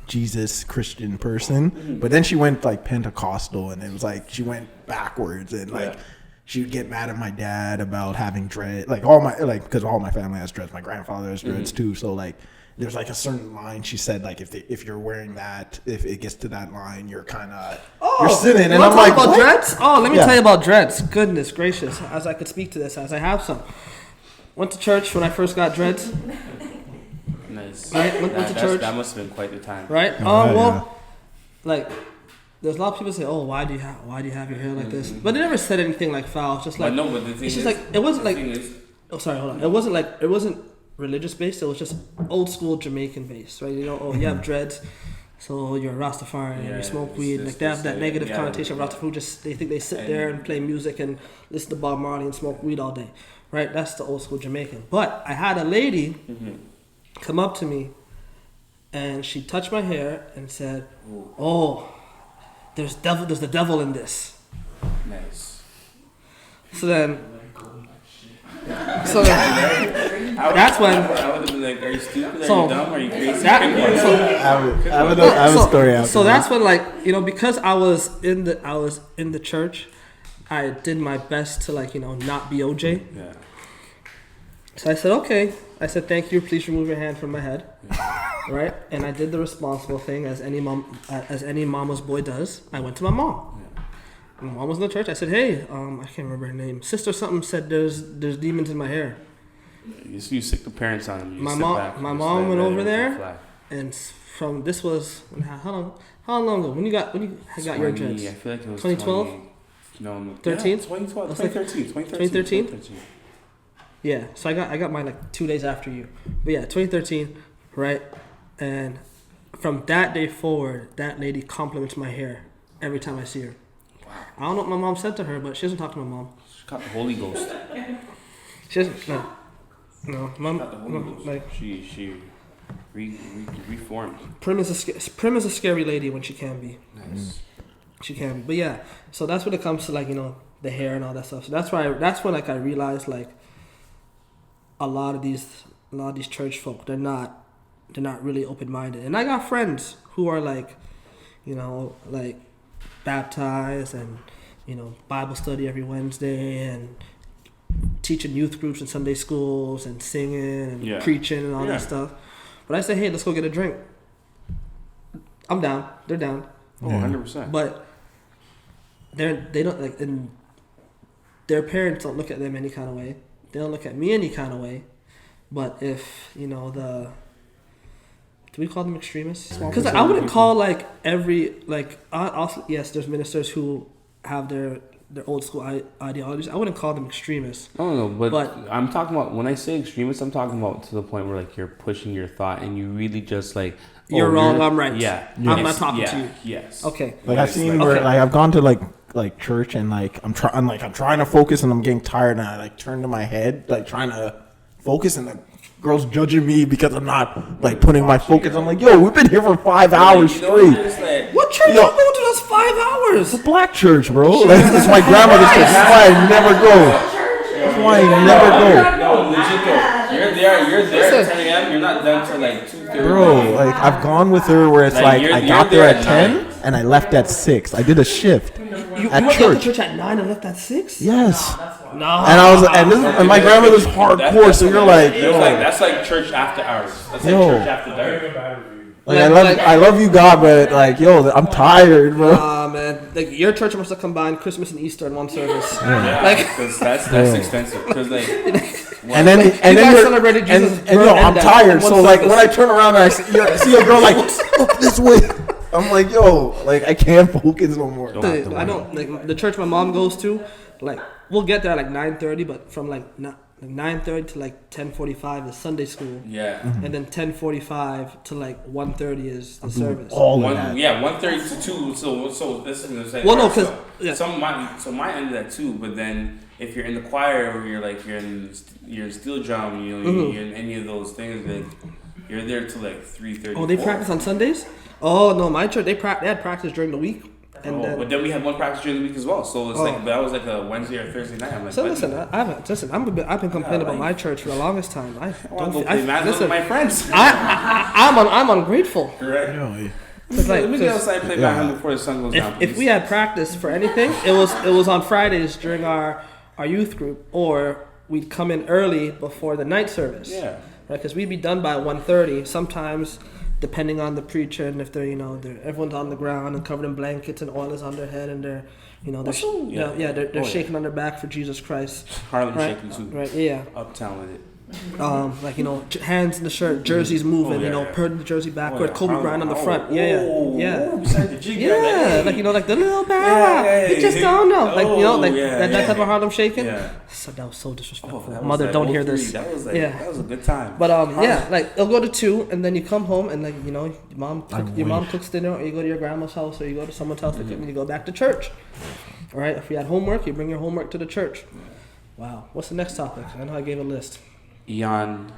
Jesus Christian person, but then she went like Pentecostal, and it was like she went backwards, and like Yeah. she would get mad at my dad about having dread, because all my family has dreads. My grandfather has dreads too, so like there's like a certain line she said like if you're wearing that, if it gets to that line, you're kind of you're sinning, and You wanna I'm talk like, about what? dreads? Oh, let me Yeah. tell you about dreads. Goodness gracious, as I could speak to this, as I have some. Went to church when I first got dreads. Nice. Right, went to church. That must have been quite the time. Right? Oh, Well, like, there's a lot of people say, "Oh, why do you have your hair like this?" But they never said anything like foul. It's just like, But no, but the thing it's is, just like it wasn't the like. thing is, Oh, sorry, hold on. It wasn't religious based. It was just old school Jamaican based, right? You know, oh, you have dreads, so you're a Rastafarian. Yeah, you smoke it's weed. just- Like they have that it's, negative yeah, connotation of Rastafari. Just they think they sit there and play music and listen to Bob Marley and smoke weed all day, right? That's the old school Jamaican. But I had a lady come up to me, and she touched my hair and said, "Oh, there's the devil in this." nice. So then. That's when. I would have been like, "Are you stupid? Are So, you dumb? Are you crazy?" That, so, I have a story after. so that's when, like, you know, because I was in the church, I did my best to, like, you know, not be OJ. Yeah. So I said, okay. I said, thank you. Please remove your hand from my head. Right? And I did the responsible thing as any mama's boy does. I went to my mom. My mom was in the church. I said, hey, I can't remember her name. Sister something said there's demons in my hair. You sick the parents on them. You My sit mom- back, my you mom sit went there over with there. the flag. And from this was how long ago? When you got your dreads? I feel like it was 2012? 20 No, 13? Yeah, 2012, That's like 2013. 2013? Yeah. So I got mine like 2 days after you. But yeah, 2013, right? And from that day forward, that lady compliments my hair every time I see her. Wow. I don't know what my mom said to her, but she doesn't talk to my mom. She got the Holy Ghost. She doesn't. No, mom. Got the Holy No, Ghost. like She reformed. Prim is a scary lady when she can be. Nice. She can be. But yeah, so that's when it comes to, like, you know, the hair and all that stuff. So that's when like I realized, like, a lot of these church folk, they're not really open minded. And I got friends who are, like, you know, like baptized and, you know, Bible study every Wednesday and teaching youth groups in Sunday schools and singing and preaching and all that stuff. But I say, hey, let's go get a drink. I'm down. They're down. Oh, 100%. But they don't, like, and their parents don't look at them any kind of way. They don't look at me any kind of way. But if, you know, do we call them extremists? Because I wouldn't call, like, every, like, also, yes, there's ministers who have their their old school ideologies. I wouldn't call them extremists. No, but But- I'm talking about when I say extremist, I'm talking about to the point where like you're pushing your thought and you really just like You're wrong, I'm right. Yeah, I'm not Yes, talking yeah, to you. Yes. Okay. Like I've It's seen like- where Okay. like I've gone to like church and like I'm trying to focus and I'm getting tired and I like turn to my head like trying to focus and the girl's judging me because I'm not like putting my focus. I'm like, yo, we've been here for 5 hours You know, straight. it's like- What church Yo. you going to those 5 hours? It's a black church, bro. Like, it's my grandmother's church. That's why I never go. That's why I never go. No, legit though. You're there Listen. at 10 a.m. You're not done till like 2:30. Bro, like I've gone with her where it's Like, like you're- I you're got there there at at 10 9. and I left at 6. I did a shift. You At went to church. church at 9 and left at 6? Yes. No. And my grandmother's hardcore, so you're like, yo, That's like church after hours. That's like Yo. church after dark. like I love you, God, but like, yo, I'm tired, bro. Man, like your church must have combined Christmas and Easter in one service. Yeah, Like- because that's Yo. expensive. Because like, And then you then guys you're- celebrated Jesus' and yo, birth and I'm death tired. in one So like service. when I turn around and I see a girl like look this way, I'm like, yo, like I can't focus no more. I don't like the church my mom goes to. Like we'll get there at like 9:30, but from like 9:30 to like 10:45 is Sunday school, yeah. and then 10:45 to like 1:30 is the service. All of that. 1:30 to 2. So this is the same. Well, no, part. 'cause- yeah. So mine ended at 2. But then if you're in the choir or you're in steel drum, you're in any of those things, then you're there till like 3:30. Oh, they practice on Sundays? Oh no, my church they had practice during the week, and But then we had one practice during the week as well. So it's Oh. like that was like a Wednesday or Thursday night. I'm like, so what? listen, I've been complaining about my church for the longest time. I I want don't to go feel- play Madden with listen, my friends. I'm ungrateful. Right. Yo, It's like, Let me get 'cause outside and play Yeah. Madden before the sun goes down. if we had practice for anything, it was on Fridays during our youth group, or we'd come in early before the night service. Yeah. Right, because we'd be done by 1:30. Sometimes, depending on the preacher and if they're everyone's on the ground and covered in blankets and oil is on their head and they're they're shaking on their back for Jesus Christ. Harlem Right. shaking too. Right. Yeah. Uptown with it. Hands in the shirt, jerseys moving, Oh, yeah. purring the jersey backward, yeah. Kobe Bryant on the front. Oh, Yeah. beside the jig, Yeah, like the little bag. Yeah, You just don't know, yeah, that type of Harlem shaking. Yeah. So that was so disrespectful. that was Mother, like don't hear 03. this. That was like Yeah. that was a good time. But like it'll go to 2, and then you come home, and your mom cooks dinner, or you go to your grandma's house, or you go to someone's house, and you go back to church. All right. If you had homework, you bring your homework to the church. Wow. What's the next topic? I know I gave a list. Elon,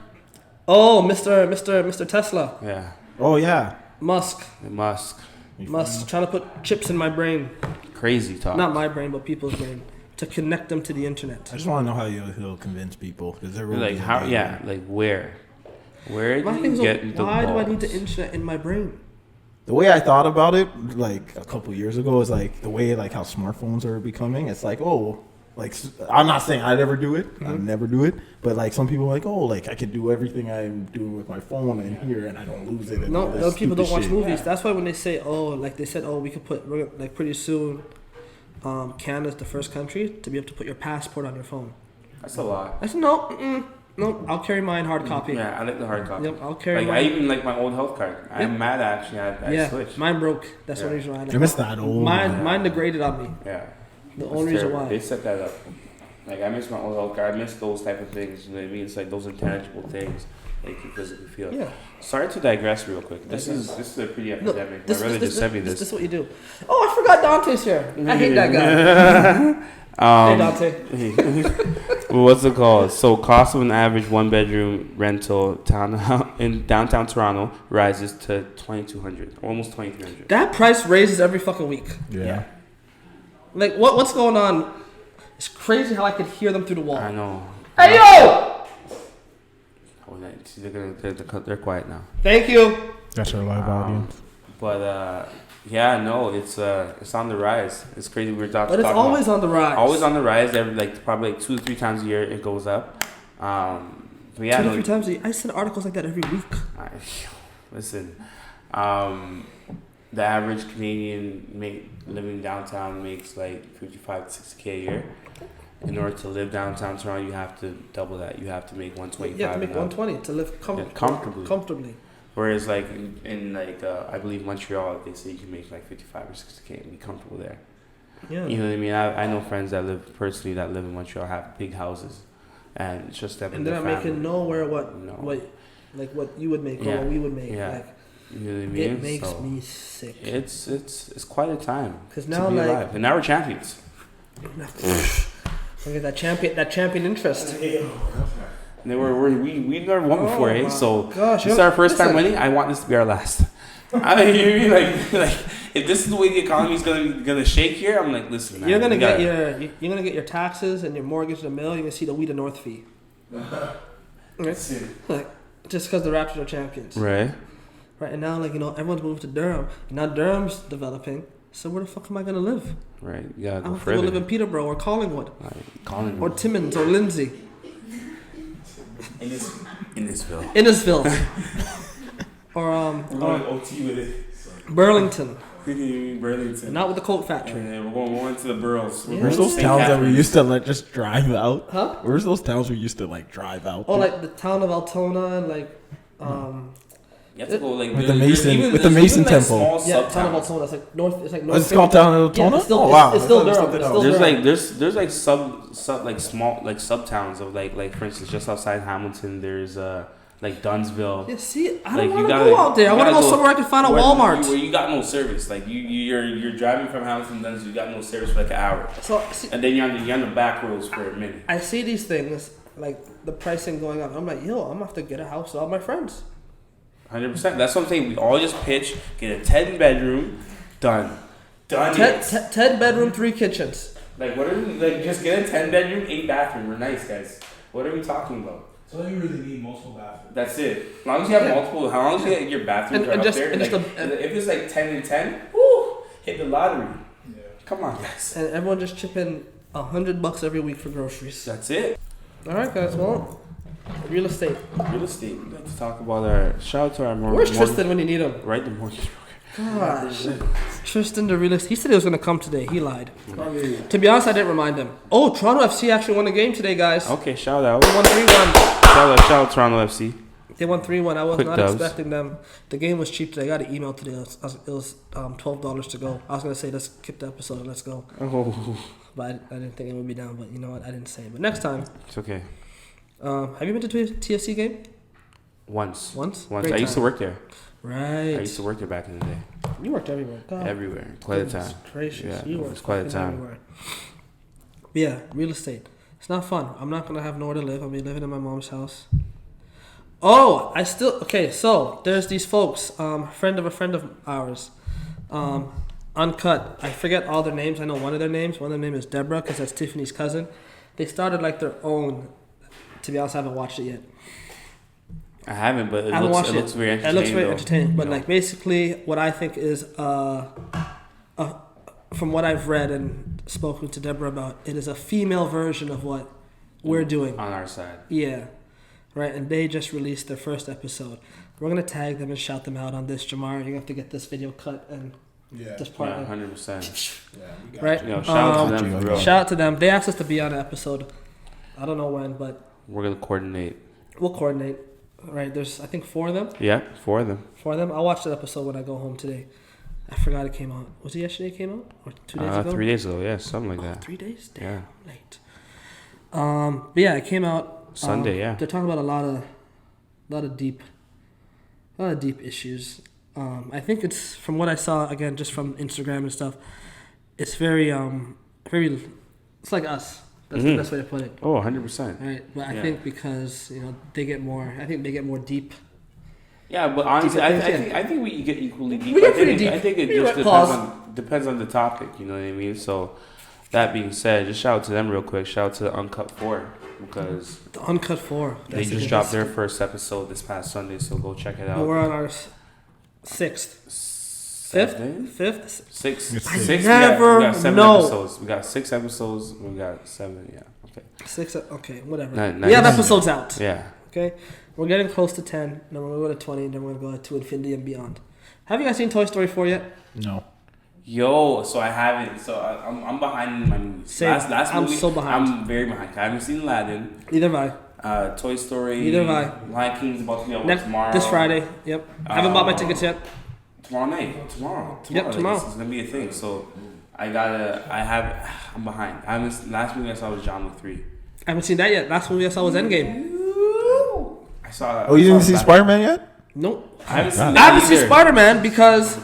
Oh, Mr. Tesla, oh yeah. Musk Musk, trying to put chips in my brain. crazy talk. Not my brain, but people's brain, to connect them to the internet. I just want to know how he'll convince people because they're really Like how? Yeah. Like where? Where My do thing you is, get the why do I need the balls? internet in my brain? The way I thought about it, like a couple years ago, is like the way like how smartphones are becoming. It's like, oh, like I'm not saying I'd ever do it. I'd never do it. But like some people are like, oh, like I could do everything I'm doing with my phone and here, and I don't lose it. And all No, this no, people stupid don't watch shit. movies. That's why when they say, we could put, like pretty soon, Canada's the first country to be able to put your passport on your phone. That's a lot. I said, no, no, I'll carry mine hard copy. Yeah, I like the hard copy. Yep, I'll carry Like I mine. even like my old health card. I'm mad actually. I switched. Mine broke. That's one Yeah. reason why I like I miss that old. Mine degraded on me. Yeah. The That's only reason terrible. why. They set that up. Like I miss my old health card. I miss those type of things. You know what I mean? It's like those intangible things that you physically feel. Yeah. Sorry to digress real quick. This is a pretty No, epidemic. My brother just sent me This this. is what you do. Oh, I forgot Dante's here. I hate that guy. Hey, Dante. What's it called? So, cost of an average one-bedroom rental in downtown Toronto rises to $2,200, almost $2,300. That price raises every fucking week. Yeah. Like, what's going on? It's crazy how I could hear them through the wall. I know. Hey, yo! Oh, they're quiet now. Thank you. That's our live audience. But yeah, no, it's on the rise. It's crazy. We're talking. But it's always on the rise. Always on the rise. Every probably 2 to 3 times a year it goes up. But yeah, 2 to no, 3 times a year. I send articles like that every week. listen, the average Canadian living downtown makes like 55 to 60K a year. In order to live downtown Toronto, you have to double that. You have to make 125. You have to make and up. 120 to live comfortably. Whereas like in I believe Montreal, they say you can make like 55 or 60K and be comfortable there. Yeah. You know what I mean? I know friends that live in Montreal have big houses, and it's just them And their they're not family. making nowhere No. what you would make or Yeah. what we would make. Yeah. Like You know what I mean? it makes So me sick. it's quite a time 'Cause to now, be like- alive, and now we're champions. Look at that champion interest. And we never won before, Oh my So gosh, this is our first time listen. winning. I want this to be our last. I mean, you mean like if this is the way the economy is gonna shake here, I'm like, listen, man, You're gonna we get gotta- you're gonna get your taxes and your mortgage in the mail. You're gonna see the We the North fee. That's it. Like just because the Raptors are champions, Right. right? And now, like everyone's moved to Durham. And now Durham's developing. So where the fuck am I gonna live? Right. You gotta I go have to go live further. in Peterborough or Collingwood Calling or Timmins or Lindsay, in thisville. Innisfil, or We're going OT with it. Burlington. Burlington. Not with the coat factory. Yeah, we're going to the boroughs. We're Yeah. going Where's to those St. towns that we Catharines. used to just drive out? Huh? Where's those towns we used to drive out? Oh, to? like the town of Altona and You have to go like With the there's Mason- even- with the there's Mason even, like, temple. small yeah, town of sub-towns. Altona. It's like north. It's like Oh, north. it's called Town of Yeah, Altona? it's still, Oh wow, it's still I thought it was Durham. something It's else. still There's Durham. like there's like sub like small like sub towns of like for instance just outside Hamilton there's like Dunsville. Yeah, see, I Like, don't you want to gotta- go out there. I you want to gotta go go somewhere I can find a where Walmart. you got no service. Like you're driving from Hamilton to Dunsville, you got no service for like an hour, So see, and then you're on the back roads for a minute. I see these things like the pricing going up. I'm like, yo, I'm gonna have to get a house with all my friends. 100%. That's what I'm saying. We all just pitch, get a 10-bedroom, done. Done. it. 10 bedroom, 3 kitchens. Like what are we like? Just get a 10-bedroom, 8-bathroom. We're nice guys. What are we talking about? So you really need multiple bathrooms. That's it. As long as you have Yeah. multiple, how long as you get your bathrooms And are up just- there, and like, just if it's like 10 and 10, woo, hit the lottery. Yeah. Come on, guys. And everyone just chip in $100 every week for groceries. That's it. All right, guys. Well, real estate. Real estate. We got to talk about our shout out to our Where's Tristan when you need him? Right, the mortgage broker. Gosh, Tristan, the real estate. He said he was gonna come today. He lied. To be honest, I didn't remind him. Oh, Toronto FC actually won a game today, guys. Okay, shout out. They won 3-1. Shout out Toronto FC. They won 3-1. I was Quick not dubs. expecting them. The game was cheap today. I got an email today. It was $12 to go. I was gonna say let's skip the episode and let's go, Oh, but I didn't think it would be down. But you know what? I didn't say it. But next time, it's okay. have you been to a TFC game? Once. Once. Once. Great I used to time. work there. Right. I used to work there back in the day. You worked everywhere. God. Everywhere. Quite a Goodness time. Gracious. Yeah, You it worked was quite a fucking time. everywhere. But yeah, real estate. It's not fun. I'm not gonna have nowhere to live. I'll be living in my mom's house. Oh, okay. So there's these folks. Friend of a friend of ours. Uncut. I forget all their names. I know one of their names. One of their name is Deborah because that's Tiffany's cousin. They started like their own. To be honest, I haven't watched it yet. I haven't, but I haven't watched it looks very It entertaining. looks very though. entertaining. But No. like basically, what I think is from what I've read and spoken to Deborah about, it is a female version of what we're doing. on our side. Yeah, right. And they just released their first episode. We're gonna tag them and shout them out on this. Jamar, you have to get this video cut and Yeah. this part. Yeah, in. 100%. Yeah, we got Right. You know, shout out to them for real. Shout out to them. They asked us to be on an episode. I don't know when, but We're gonna coordinate. we'll coordinate. Right. There's I think 4 of them. Yeah, 4 of them. 4 of them. I'll watch that episode when I go home today. I forgot it came out. Was it yesterday it came out? Or 2 days ago? 3 days ago, yeah, something like Oh, that. 3 days? Damn, Yeah. late. But yeah, it came out Sunday, yeah. They're talking about a lot of deep issues. I think it's from what I saw again, just from Instagram and stuff. It's very it's like us. That's the Mhm. best way to put it. Oh, 100%. Right, but I Yeah. think because they get more. I think they get more deep. Yeah, but honestly, Deeper things, I think we get equally deep. We get I think, pretty deep. I think it We just went pause. depends on the topic. You know what I mean? So, that being said, just shout out to them real quick. Shout out to the Uncut 4 because The Uncut 4. they That's just it. dropped their first episode this past Sunday. So go check it out. We're on our 6th, 5th, 5th. 6. It's I Six. never we got 7 know. episodes. We got 6 episodes. We got 7. Yeah. Okay. 6. Okay, whatever. Nice. We have episodes out. Yeah. Okay, we're getting close to 10. Then we're going to go to 20. Then we're going to go to infinity and beyond. Have you guys seen Toy Story 4 yet? No. Yo, so I haven't. So I'm behind in my movies. Same. Last I'm movie, so behind. I'm very behind. I haven't seen Aladdin. Neither have I. Toy Story. Neither have Lion King's about to be out Next tomorrow. this Friday. Yep. Haven't bought my tickets yet. Tomorrow night. Tomorrow. Yep, Like, tomorrow. This is gonna be a thing. So I'm behind. Last movie I saw was John Wick 3. I haven't seen that yet. Last movie I saw was Endgame. I saw. Oh, you didn't see Spider-Man yet? Nope. I haven't seen I that haven't seen either. Spider-Man because.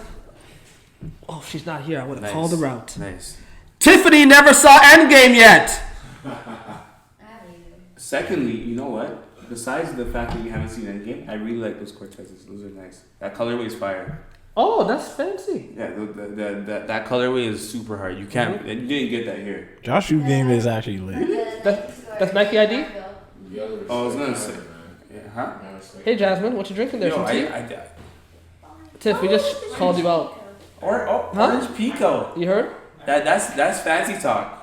Oh, she's not here. I would have called her out. Nice. Tiffany never saw Endgame yet. Secondly, you know what? Besides the fact that you haven't seen Endgame, I really like those Cortezes. Those are nice. That colorway is fire. Oh, that's fancy. Yeah, that colorway is super hard. You can't. You didn't get that here. Josh shoe game is actually lit. That's Nike ID? Oh, I was gonna say. Yeah, huh? Hey, Jasmine, what you drinking there? Yo, Some tea? Tiff, we just called you out. Orange Pico. You heard? That's fancy talk.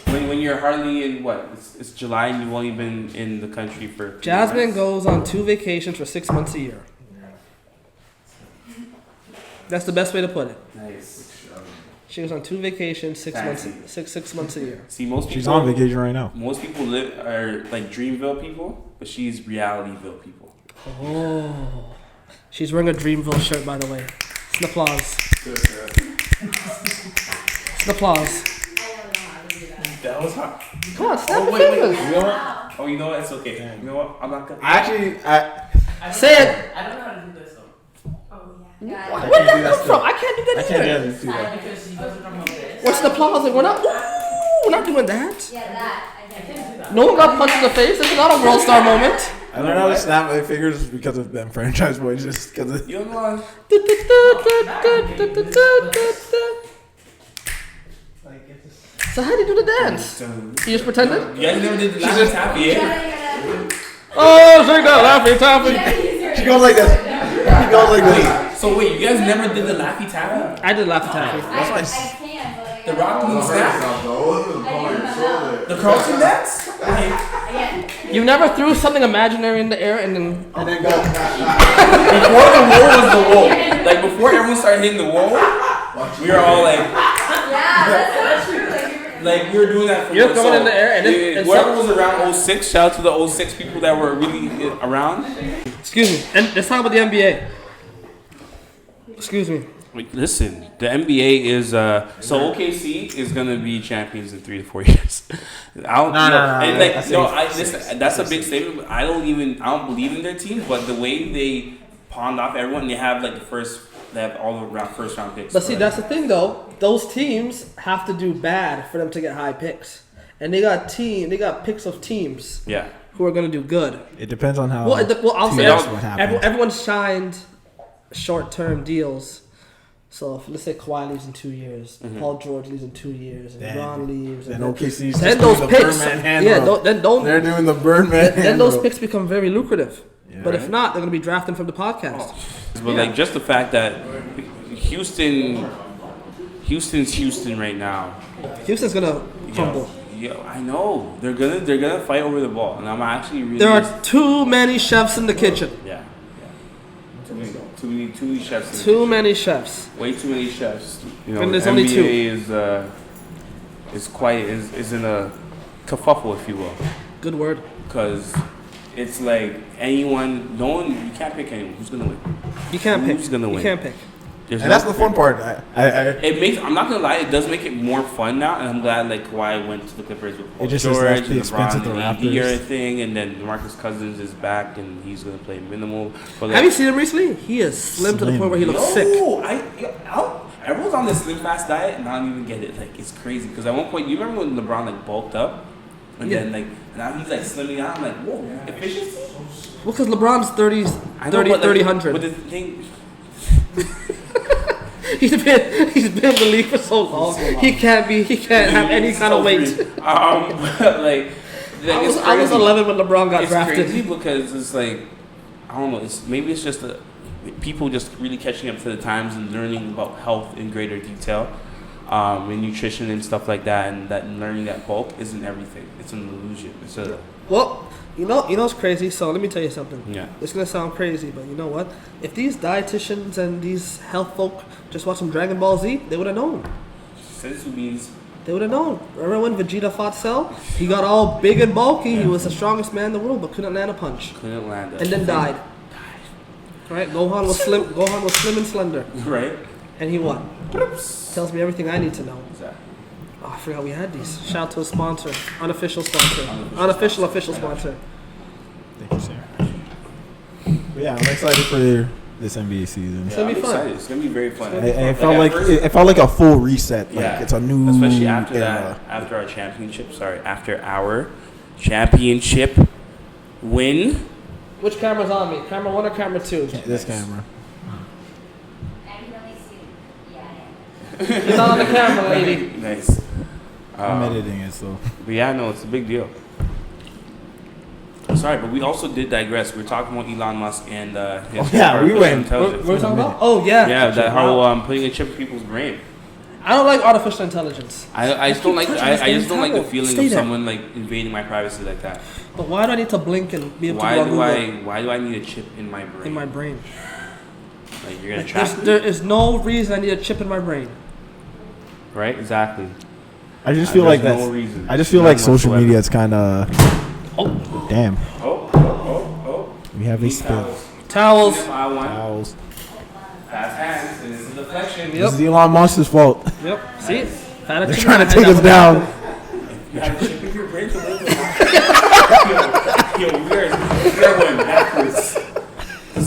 When you're hardly in what? It's July and you've only been in the country for. Jasmine goes on 2 vacations for 6 months a year. That's the best way to put it. Nice. She goes on 2 vacations, 6 months, Fancy. 6 months a year. See, most people. She's on vacation right now. Most people are like Dreamville people, but she's Realityville people. Oh, she's wearing a Dreamville shirt, by the way. It's an applause. It's an applause. That was hard. Come on, snap your wait. fingers. You know what? Oh, you know what? It's okay. You know what? I'm not gonna. Say it. I don't know how to do this though. Oh, yeah. Where did that come from? I can't do that either. Because he doesn't come on this. What's the applause? Like, we're not doing that. Yeah, that. I I can't do that. No one got punched in the face. This is not a world star moment. I learned how to snap my fingers because of them franchise boys. Just because of. You know what? So how do you do the dance? You just pretended? You guys never did the last happy, yeah? Oh, shake that laffy taffy. She goes like this. She goes like this. So wait, you guys never did the Laffy Taffy? I did laffy taffy. That's why. I can, but like. The rock moon snap? I The Carlton dance? Again. You never threw something imaginary in the air and then. And then go. Before the wall was the wall. Like before everyone started hitting the wall, we were all like, Yeah, that's so true. we were doing that for You're throwing in the air and then- and whoever some- was around 06, shout out to the 06 people that were really around. Excuse me. And let's talk about the NBA. Excuse me. Wait, listen, the NBA is so OKC is gonna be champions in 3 to 4 years. I don't No. and like That's no, safe. listen, that's a big statement. But I don't believe in their team, but the way they pawned off everyone, they have like they have all the first round picks. But see, that's the thing though. Those teams have to do bad for them to get high picks, and they got picks of teams yeah. who are gonna do good. It depends on how. Well, I'll say that's what happens. everyone signed short-term deals. So if let's say Kawhi leaves in 2 years, Paul George leaves in 2 years, and Then- LeBron leaves, Then and OKC's then just those doing the picks, Birdman handle. They're doing the Birdman. then those handle. picks become very lucrative. Yeah. But if not, they're gonna be drafting from the podcast. But like just the fact that Houston's Houston right now. Houston's gonna crumble. Yo, I know they're gonna fight over the ball, and I'm actually really. There are too many chefs in the kitchen. Yeah. Too many chefs. Too many chefs. Way too many chefs. You know, And there's the only NBA is in a kerfuffle, if you will, Good word. because it's like you can't pick anyone who's gonna win. You can't pick. Who's gonna You win? can't pick. There's And no that's the fun part. I'm not gonna lie, it does make it more fun now, and I'm glad like Kawhi went to the Clippers with Paul just George is less and expense at LeBron the and AD Raptors. or thing, and then DeMarcus Cousins is back and he's gonna play minimal. But Have you seen him recently? He is slim to the point where he looks sick. Everyone's on this slim fast diet, and I don't even get it. Like it's crazy because at one point, you remember when LeBron like bulked up, and Yeah. then like now he's like slimming down. I'm like, whoa, efficiency. Well, because LeBron's 30, I know, 30, but, 30, like, 100. But the thing, He's been in the league for so long. He can't have any kind of weight. like I was 11 when LeBron got it's drafted. crazy because it's like I don't know. Maybe it's just people just really catching up to the times and learning about health in greater detail, and nutrition and stuff like that, and learning that bulk isn't everything. It's an illusion. Well, you know it's crazy. So let me tell you something. Yeah. It's gonna sound crazy, but you know what? If these dietitians and these health folk just watched some Dragon Ball Z, they would have known. Sensu means They would have known. Remember when Vegeta fought Cell? He got all big and bulky. He was the strongest man in the world, but couldn't land a punch, couldn't land it. and then died. Right? Gohan was slim and slender. Right. And he what? Tells me everything I need to know. Exactly. Oh, I forgot we had these. Shout out to a sponsor. Unofficial sponsor. Unofficial official sponsor. Thank you, sir. But yeah, I'm excited for this NBA season. It's gonna be I'm fun. excited. It's gonna be very fun. It felt like it felt like a full reset. Like it's a new, especially after era. that, after our championship win. Which camera's on me? Camera 1 or camera 2? This camera. I can only see. Yeah. You're not on the camera, lady. Nice. I'm editing it, so. But yeah, no, it's a big deal. Sorry, but we also did digress. We were talking about Elon Musk and his we artificial went. intelligence. What are we talking about? Oh, yeah. Yeah, that how putting a chip in people's brain. I don't like artificial intelligence. I just don't like I just don't like the feeling Stay of there. someone like invading my privacy like that. But why do I need to blink and be able Why to go do on Google why do I need a chip in my brain? in my brain? Like you're gonna track me? There is no reason I need a chip in my brain. Right? Exactly. I just feel like There's that's. no reason. I just feel None like social whatsoever. media is kind of. Oh, Damn. Oh. We have a Need spill. towels. I want Towels. fast hands, and this is a deflection. This is Elon Musk's fault. Yep. See? They're trying to take us down. You have a chip in your brain to live with. Yo, we are going backwards.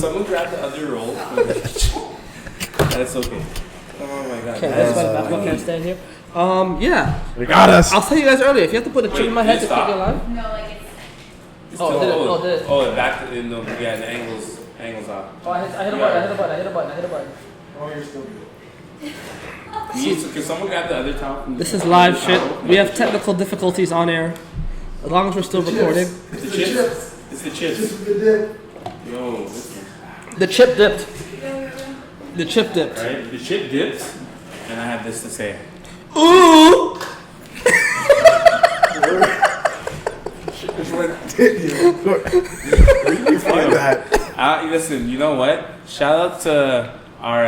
Someone grab the other roll. That's okay. Oh my god. Okay, that's why the basketball can't stand here. Yeah. They got us. I'll tell you guys earlier. If you have to put a chip in my head to keep you alive. No, like it's. Oh, did it? Oh, did it? Oh, back to no, yeah, the angles off. Oh, I hit a button. Oh, you're still good. Can someone grab the other towel? From This is live shit. We have technical difficulties on air. As long as we're still recording. It's the chips. It's the chips. Yo, this is The chip dipped. The chip dipped. right. The chip dips, and I have this to say. Ooh! Where did you find that? Listen, you know what? Shout out to our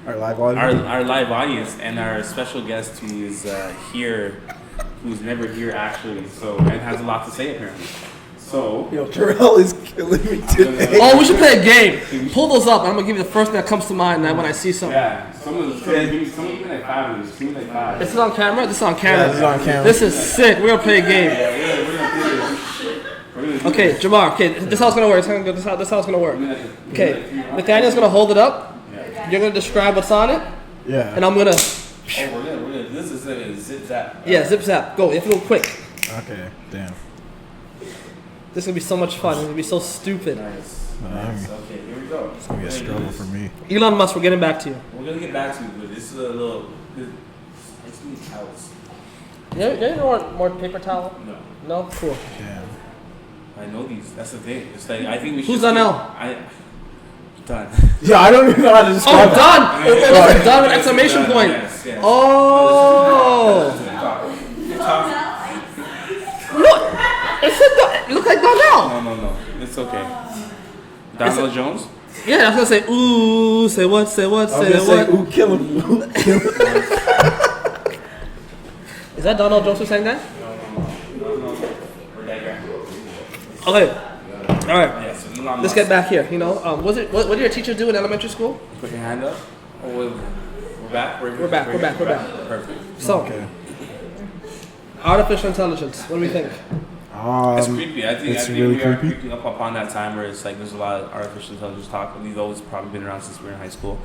Our live audience. our live audience and our special guest who is here, who's never here actually, so and has a lot to say apparently. So Yo, Terrell is killing me today. Oh, we should play a game. Pull those up. I'm gonna give you the first thing that comes to mind when I see something. yeah, someone give me like 5 of these. Give me like 5. This is on camera? This is on camera. Yeah, this is on camera. This is sick. We're gonna play a game. Yeah, we're gonna do this. We're gonna do Okay, Jamar, okay, this is how it's gonna work. This is how it's gonna work. Okay, Nathaniel's gonna hold it up. You're gonna describe what's on it, Yeah. and I'm gonna, Oh, we're gonna. This is a zip zap. yeah, zip zap. Go. You have to go quick. Okay. Damn. This is gonna be so much fun. It's gonna be so stupid. Nice. Nice. Okay, here we go. It's gonna be a struggle for me. Elon Musk, we're getting back to you. We're gonna get back to you, but this is a little. I just need towels. You know more paper towel? No. No? Cool. Damn. I know these. That's the thing. It's like I think we should. Who's Donnell? Done. Yeah, I don't even know how to Oh, describe it. done! Oh, done with exclamation point. Yes. Oh! Look! It said, it looked like Donnell. No. It's okay. Donald Jones? Yeah, I was gonna say, ooh, say what, I was gonna say say, what. ooh, kill him. Ooh, kill him. Is that Donald Joseph saying that? We're digressing. Okay. Alright. Yeah, so Elon Let's Musk. get back here. You know, what did your teacher do in elementary school? Put your hand up. Oh, we're back. We're back. Perfect. So, Okay. artificial intelligence. What do we think? It's creepy. I think really we are creepy. creeping up upon that time where it's like there's a lot of artificial intelligence talk, and these always probably been around since we were in high school.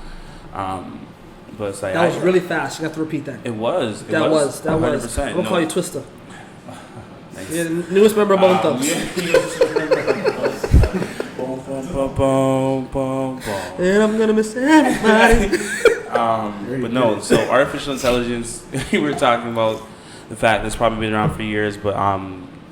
But it's like That was really fast. You have to repeat that. It was. That was. 100%. I'm gonna call you Twister. Nice. You're the newest member of Bone Thugs. And I'm gonna miss everybody. But no, so artificial intelligence, we were talking about the fact that it's probably been around for years, but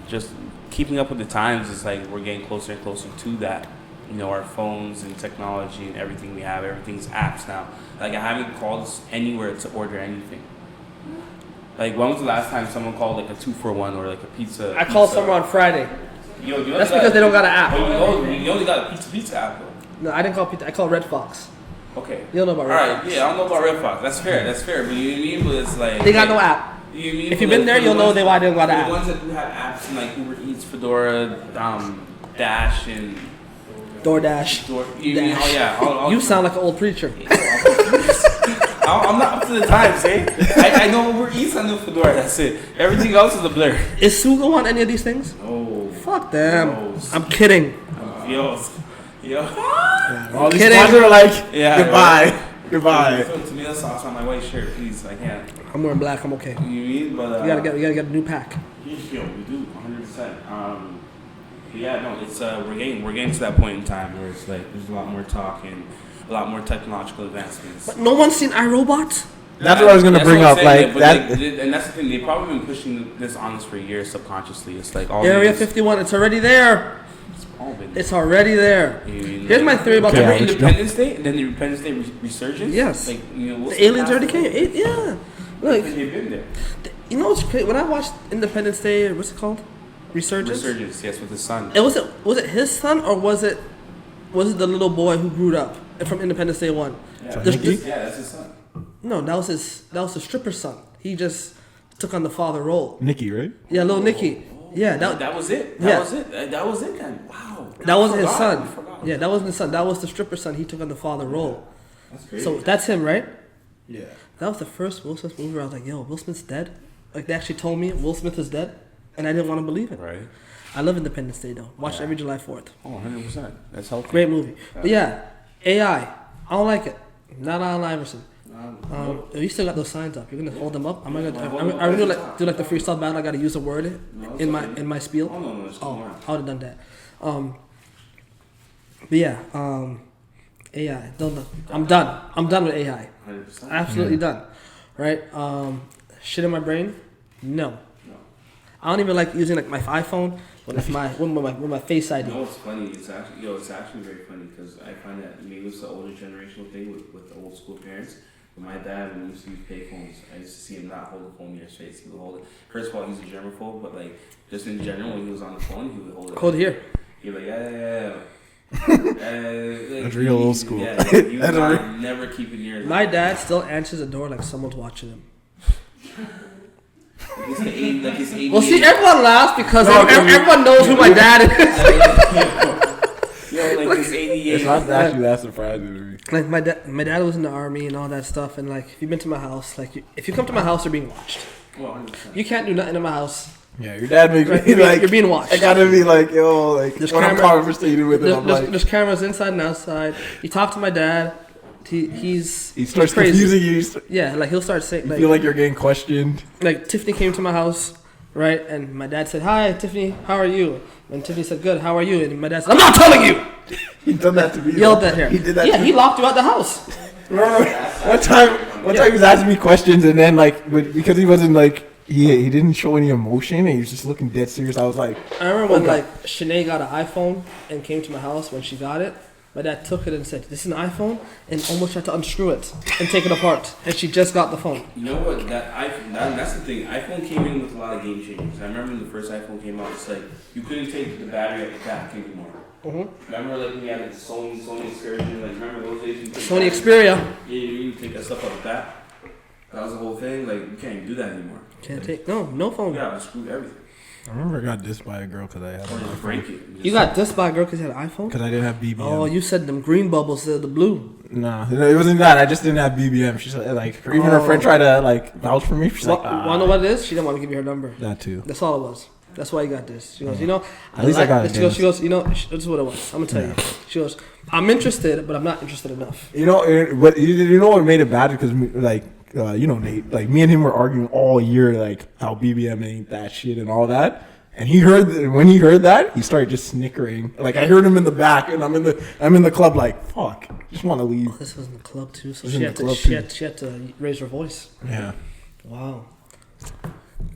just keeping up with the times is like we're getting closer and closer to that. You know, our phones and technology and everything we have, everything's apps now. Like I haven't called anywhere to order anything. Like when was the last time someone called like a 2-for-1 or like a pizza? I called someone on Friday. You only That's got- because they don't got an app. You only got a pizza app though. No, I didn't call pizza. I called Red Fox. Okay. You don't know about Red Alright, Fox. yeah, I don't know about Red Fox. That's fair. But you know what I mean? But it's like They got no app. You mean If you've been there, you'll know why they don't got the an app. ones that do have apps and like Uber Eats, Fedora, Dash, and DoorDash. You mean, Dash. oh yeah, all You sound like an old preacher. I'm not up to the times, eh? I know Uber Eats, I know Fedora. That's it. Everything else is a blur. Is Sugo on any of these things? Oh, Fuck them. No. I'm kidding. yo. All these Kidding. ones are like, Yeah, goodbye, right. goodbye. Put tomato sauce on my white shirt, please. I can't. I'm wearing black. I'm okay. You mean? But We gotta get a new pack. Yo, we do 100%. Yeah, no, it's we're getting to that point in time where it's like there's a lot more talk and a lot more technological advancements. But no one's seen iRobot. That's what I was gonna bring up. Like but that. and that's the thing. They've probably been pushing this on us for years subconsciously. It's like all Area these- 51. It's already there. It's all been. It's already there. Here's my theory about Okay, Remember the Independence Day and then the Independence Day resurgence. Yes. Like we'll The aliens already came. Yeah. Look, They've been there. you know what's crazy? When I watched Independence Day, what's it called? Resurgence. Resurgence, yes, with the sun. It was it his son or was it the little boy who grew up from Independence Day 1? Yeah, There's- that's his son. No, that was the stripper's son. He just took on the father role. Nikki, right? Yeah, little Nicky. Yeah, That was it. Yeah. That was it then. Wow. that wasn't his I son. forgot. Yeah, that wasn't his son. That was the stripper's son. He took on the father role. That's crazy. So that's him, right? Yeah. That was the first Will Smith movie where I was like, yo, Will Smith's dead. Like, they actually told me Will Smith is dead, and I didn't want to believe it. Right. I love Independence Day, though. Watch Yeah. every July 4th. Oh, 100%. That's healthy. Great movie. But yeah, AI. I don't like it. Not Allen Iverson. You still got those signs up. You're gonna hold them up. I'm gonna do like the freestyle battle. I gotta use a word in my spiel. Oh, no, it's Oh, tomorrow. I would have done that. But yeah, AI. I'm done. I'm done with AI. 100%. Absolutely done. Right? Shit in my brain? No. I don't even like using like my iPhone with my Face ID. You know what's funny? It's actually very funny because I find that maybe it's the older generational thing with the old school parents. But my dad, when he used to use payphones, I used to see him not hold the phone near his face. He would hold it. First of all, he's a germaphobe, but like just in general, when he was on the phone, he would hold it. Hold here. He'd be like, yeah. That's real old school. Yeah, he That's would never keep it near his My dad still answers the door like someone's watching him. like his 88. Well, see, everyone laughs because everyone knows who my dad is. Yo, like his 88. It's not actually that surprising to me. Like my dad was in the army and all that stuff, and like if you've been to my house, like if you come to my house, you're being watched. Well, 100%. You can't do nothing in my house. Yeah, your dad makes Right, me like you're being watched. I gotta be like, yo, like There's when I'm camera- conversating with him, I'm like, There's cameras inside and outside. You talk to my dad. he He's starts crazy. confusing you. You Yeah, like he'll start saying feel like you're getting questioned. like Tiffany came to my house, right? And my dad said, "Hi, Tiffany. How are you?" And Tiffany said, "Good. How are you?" And my dad said, "I'm not telling you." He done that to me. Yelled though. at her. He did that. Yeah, to he me. locked you out the house. Remember one time he was asking me questions, and then like, but because he wasn't like he didn't show any emotion, and he was just looking dead serious. I was like, I remember when Okay. like Shanae got an iPhone and came to my house when she got it. My dad took it and said, "This is an iPhone," and almost tried to unscrew it and take it apart. And she just got the phone. You know what? That's the thing. iPhone came in with a lot of game changers. I remember when the first iPhone came out, it's like you couldn't take the battery out the back anymore. Remember, like when you had the Sony Excursion. Like remember those days? You could Sony Xperia. Yeah, you could take that stuff out the back. That was the whole thing. Like you can't even do that anymore. Can't take no phone. You gotta unscrew everything. I remember I got dissed by a girl because I had Or just break it. You got dissed by a girl because you had an iPhone? because I didn't have BBM. Oh, you said them green bubbles instead of the blue. No, it wasn't that. I just didn't have BBM. She's like, even her friend tried to like vouch for me. She's like, Wanna know what it is? She didn't want to give you her number. that too. That's all it was. That's why you got this. She goes, you know, At least I got it, She goes, you know, this is what it was. I'm gonna tell you. She goes, I'm interested, but I'm not interested enough. You know what? You know what made it bad because like you know Nate, like me and him were arguing all year like how BBM ain't that shit and all that. And when he heard that, he started just snickering. Like I heard him in the back, and I'm in the club like fuck, just want to leave. This was in the club too, so It was she in had, the to, club she had to raise her voice. Yeah, Wow.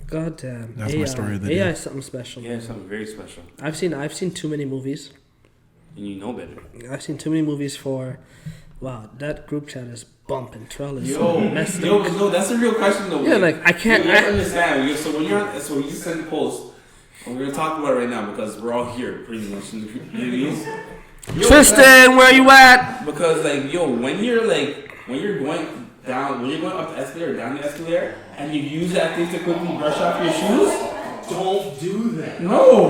God damn. That's AI. my story of the AI day. is something special. Yeah, something very special. I've seen too many movies. And you know better. I've seen too many movies for. Wow, that group chat is bumping. Trell is messed up. Yo, that's a real question though. Yeah, like I can't. You have to understand. So when you're so you send the post, and we're gonna talk about it right now because we're all here pretty much. You know what I mean? Yo, Tristan, where you at? Because like when you're going down, when you're going up the escalator or down the escalator, and you use that thing to quickly brush off your shoes. Don't do that. No,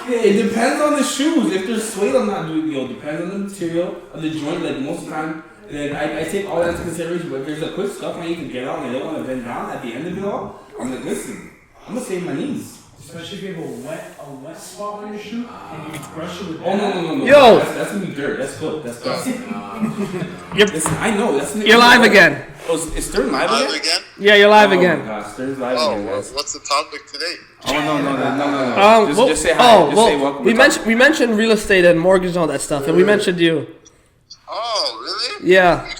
it depends on the shoes. If there's suede, I'm not doing. Depends on the material of the joint. Like most of the time, Like, I take all that into consideration, but if there's a quick stuff I need to get on and I don't want to bend down at the end of it all, I'm like, listen, I'm gonna save my knees. Especially if you have a wet spot on your shoe and you brush it with Oh no. Yo! That's gonna be dirt. That's good. That's good. Yep. Listen, I know. That's You're live again. Oh, is Stern live Live again? again? Yeah, you're live Oh again. my gosh, Stern's live Oh, again, guys. what's the topic today? Oh no. Just say hi. Just say welcome. We mentioned real estate and mortgage and all that stuff, and we mentioned you. Oh, really? Yeah.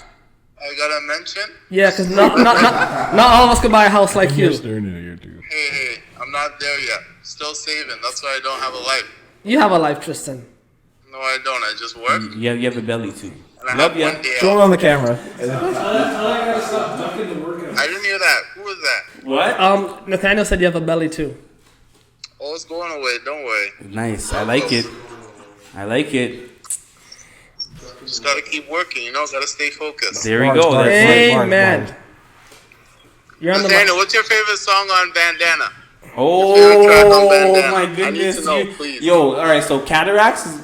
I gotta mention? Yeah, because not all of us can buy a house like you. Hey, I'm not there yet. Still saving. That's why I don't have a life. You have a life, Tristan. No, I don't. I just work. Yeah, you have a belly too. And I Love have ya. one day Show it off. on the camera. I gotta stop ducking the workout. I didn't hear that. Who was that? What? Nathaniel said you have a belly too. Oh, it's going away. Don't worry. Nice. I like it. Just gotta keep working. Gotta stay focused. There we go. Bars, That's bars. Amen. You're on the Nathaniel, what's your favorite song on Bandana? Oh my I need goodness. to know, please. Yo, all right. So cataracts is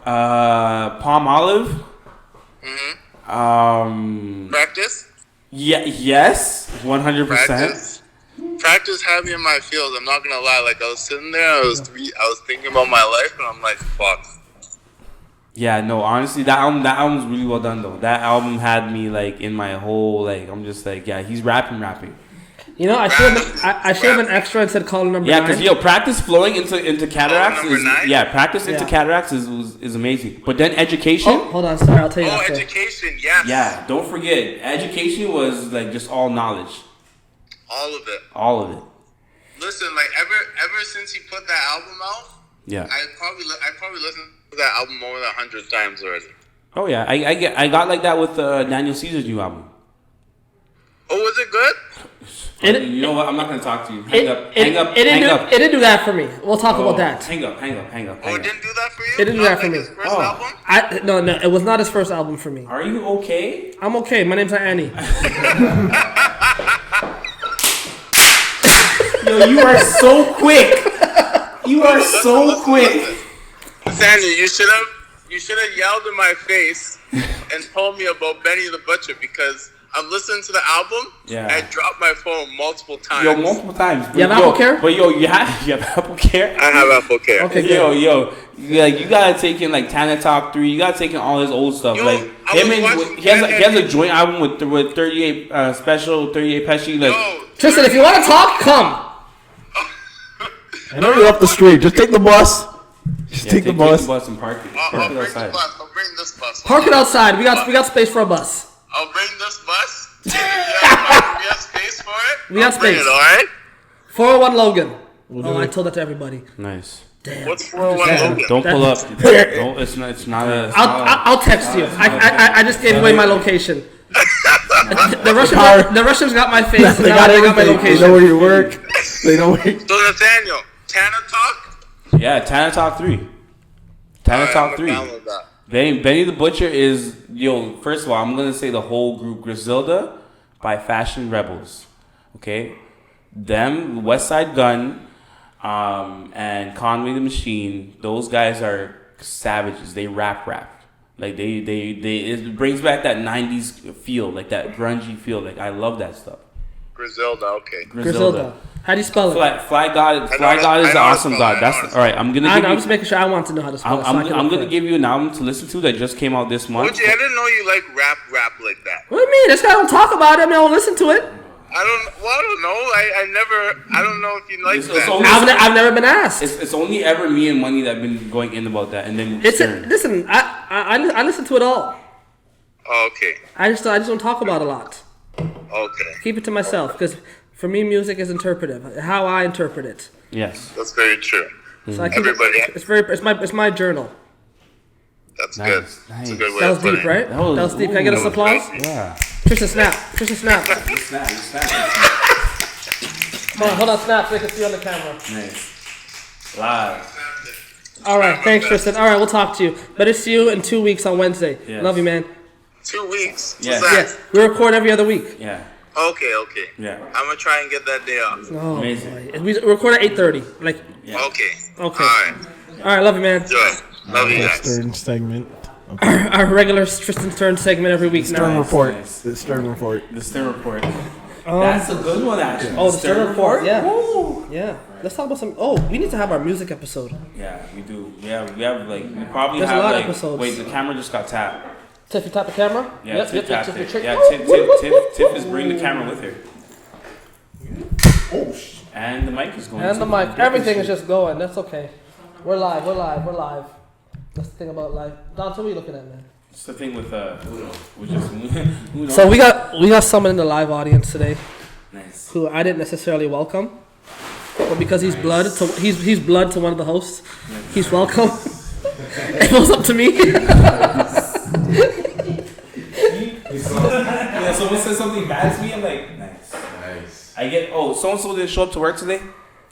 palm olive. Practice? Yeah. Yes. 100%. Practice had me in my feels. I'm not gonna lie. Like I was sitting there, I was thinking about my life, and I'm like, fuck. Yeah, no, honestly, that album's really well done though. That album had me like in my whole like I'm just like, yeah, he's rapping. You know, I should have been extra and said caller number 9. Yeah, because practice flowing into cataracts number is 9? Practice into Yeah. cataracts is amazing. But then education, Oh, hold on, sorry, I'll tell you Oh, after. education, yes. yeah, don't forget, education was like just all knowledge, All of it. all of it. Listen, like ever since he put that album out, Yeah. I probably listened to that album more than 100 times already. Oh yeah, I got like that with Daniel Caesar's new album. Oh, was it good? You know what? I'm not gonna talk to you. Hang up. It didn't do that for me. We'll talk about that. Hang up. Oh, it didn't do that for you? It didn't do Not that for like me. his first album? No, it was not his first album for me. Are you okay? I'm okay. My name's not Annie. Yo, you are so quick. You are so quick. Nathaniel, you should have yelled in my face and told me about Benny the Butcher because I'm listening to the album. Yeah. And I dropped my phone multiple times. Yo, multiple times. You have Apple Care? But yo, you have Apple Care? I have Apple Care. Okay, Yo, you gotta take in like Tana Talk 3. You gotta take in all his old stuff. Yo, like I him was and watching he has Bandana. a joint album with 38 special 38 Pesci. Like Yo, Tristan, if you want to talk, come. I know you're up the street. Just take the bus. Take the bus. Take the bus and park it. I'll Park it bring the outside. bus. I'll bring this bus. Park it outside. We got space for a bus. I'll bring this bus. We have space for it. We got I'll bring space. it, all right? 401 Logan. I told that to everybody. Nice. Damn. What's 401 Logan? Don't pull up. Don't, it's not a. I'll text you. I just gave away my location. The Russians got my face. They and got now they got my everything. They location. know where you work. They know where. So Nathaniel, Tana Talk? Yeah, Tana Talk 3. Tana Alright, Talk I'm 3. gonna download that. Benny the Butcher is, first of all, I'm going to say the whole group. Griselda by Fashion Rebels. Okay? Them, West Side Gun, and Conway the Machine, those guys are savages. They rap. Like, it brings back that 90s feel, like that grungy feel. Like, I love that stuff. Griselda, okay. Griselda. How do you spell it? Fly God is I an know how to awesome spell God. it. That's all right. I'm gonna I give know. I'm you. just making sure. I want to know how to spell it. I'm gonna give you an album to listen to that just came out this month. I didn't know you like rap like that. What do you mean? This guy don't talk about it. I mean, I don't listen to it. I don't know. I don't know if you like It's that. only- I've never been asked. It's only ever me and Money that have been going in about that, and then Stern. Listen. I listen to it all. Oh, okay. I just don't talk about it a lot. Okay. Keep it to myself because for me, music is interpretive. How I interpret it. Yes, That's very true. So I keep Everybody- it's my journal. That's Nice, good. nice. That's a good way That to was put deep, it. right? That was deep. Can I get us applause? yeah. Tristan, snap. Snap. Hold on, snap so they can see on the camera. Nice. Live. All right, thanks, Tristan. All right, we'll talk to you. Better see you in 2 weeks on Wednesday. Yes. Love you, man. 2 weeks. Yeah. What's that? Yeah, we record every other week. Yeah. Okay. Yeah. I'm gonna try and get that day off. Oh, Amazing. boy. We record at 8:30. Like, Yeah. Okay. okay. All right. All right, love you, man. Good. Love you guys. Third segment Our regular Tristan's Turn segment every week Stern now. report. Nice. The Stern report. The Stern report. That's a good one, actually. Oh, the Stern report. Yeah. Woo. Yeah. Let's talk about some. Oh, we need to have our music episode. Yeah, we do. We have like we probably There's a have lot of like. episodes. Wait, the camera just got tapped. Tiff, you tap the camera? Yeah, Tiff tapped Tiff, it. trick. Yeah, Tiff is bringing the camera with her. Oh, And the mic is going. And to the mic. Everything is just going. That's okay. We're live. That's the thing about live. Don, what are you looking at, man? It's the thing with we just Uno. So we got someone in the live audience today Nice. who I didn't necessarily welcome, but because he's blood to he's blood to one of the hosts, he's welcome. It was up to me. Yeah, someone says something bad to me, I'm like, nice. I get so and so didn't show up to work today.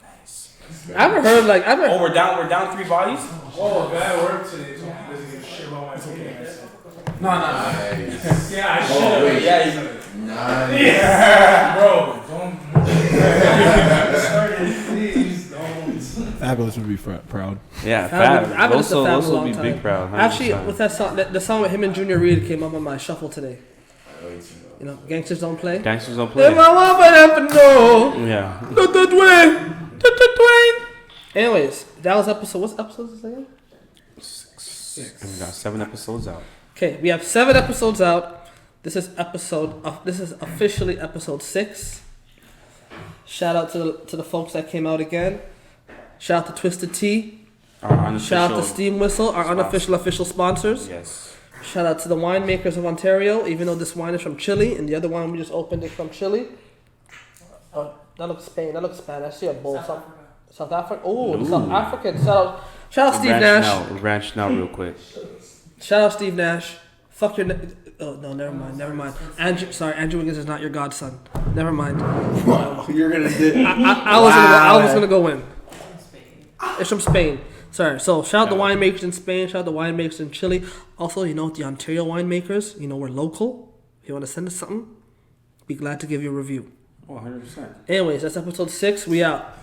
Nice. I haven't heard like Oh, we're down 3 bodies. Oh, guy at work today told me he doesn't give a shit about my opinion. No. Yeah, I should have. Yeah. Yeah, bro, don't. Please don't. Fabulous would be proud. Yeah, I've been listening to Fab a those will long be time. big proud. 100%. Actually, with that song, the song with him and Junior Reid came up on my shuffle today. You know, Gangsters Don't Play. Gangsters don't play. Yeah. Yeah. Anyways, that was episode. What's episode is this again? 6. And we got 7 episodes out. Okay, we have 7 episodes out. This is officially episode 6. Shout out to the folks that came out again. Shout out to Twisted Tea. Our unofficial. Shout out to Steam Whistle, our sponsor. unofficial official sponsors. Yes. Shout out to the winemakers of Ontario, even though this wine is from Chile and the other wine we just opened is from Chile. Oh, that looks Spain. That looks Spanish. I see a bowl. South Africa. Oh, the South African. Shout out Steve Nash. We'll branch now real quick. Shout out Steve Nash. Fuck your. Oh no, never mind. Andrew Wiggins is not your godson. Never mind. You're gonna do. I was gonna go in. It's from Spain. Sorry. So shout out the winemakers in Spain. Shout out the winemakers in Chile. Also, the Ontario winemakers. We're local. If you want to send us something, be glad to give you a review. Oh, 100%. Anyways, that's episode 6. We out.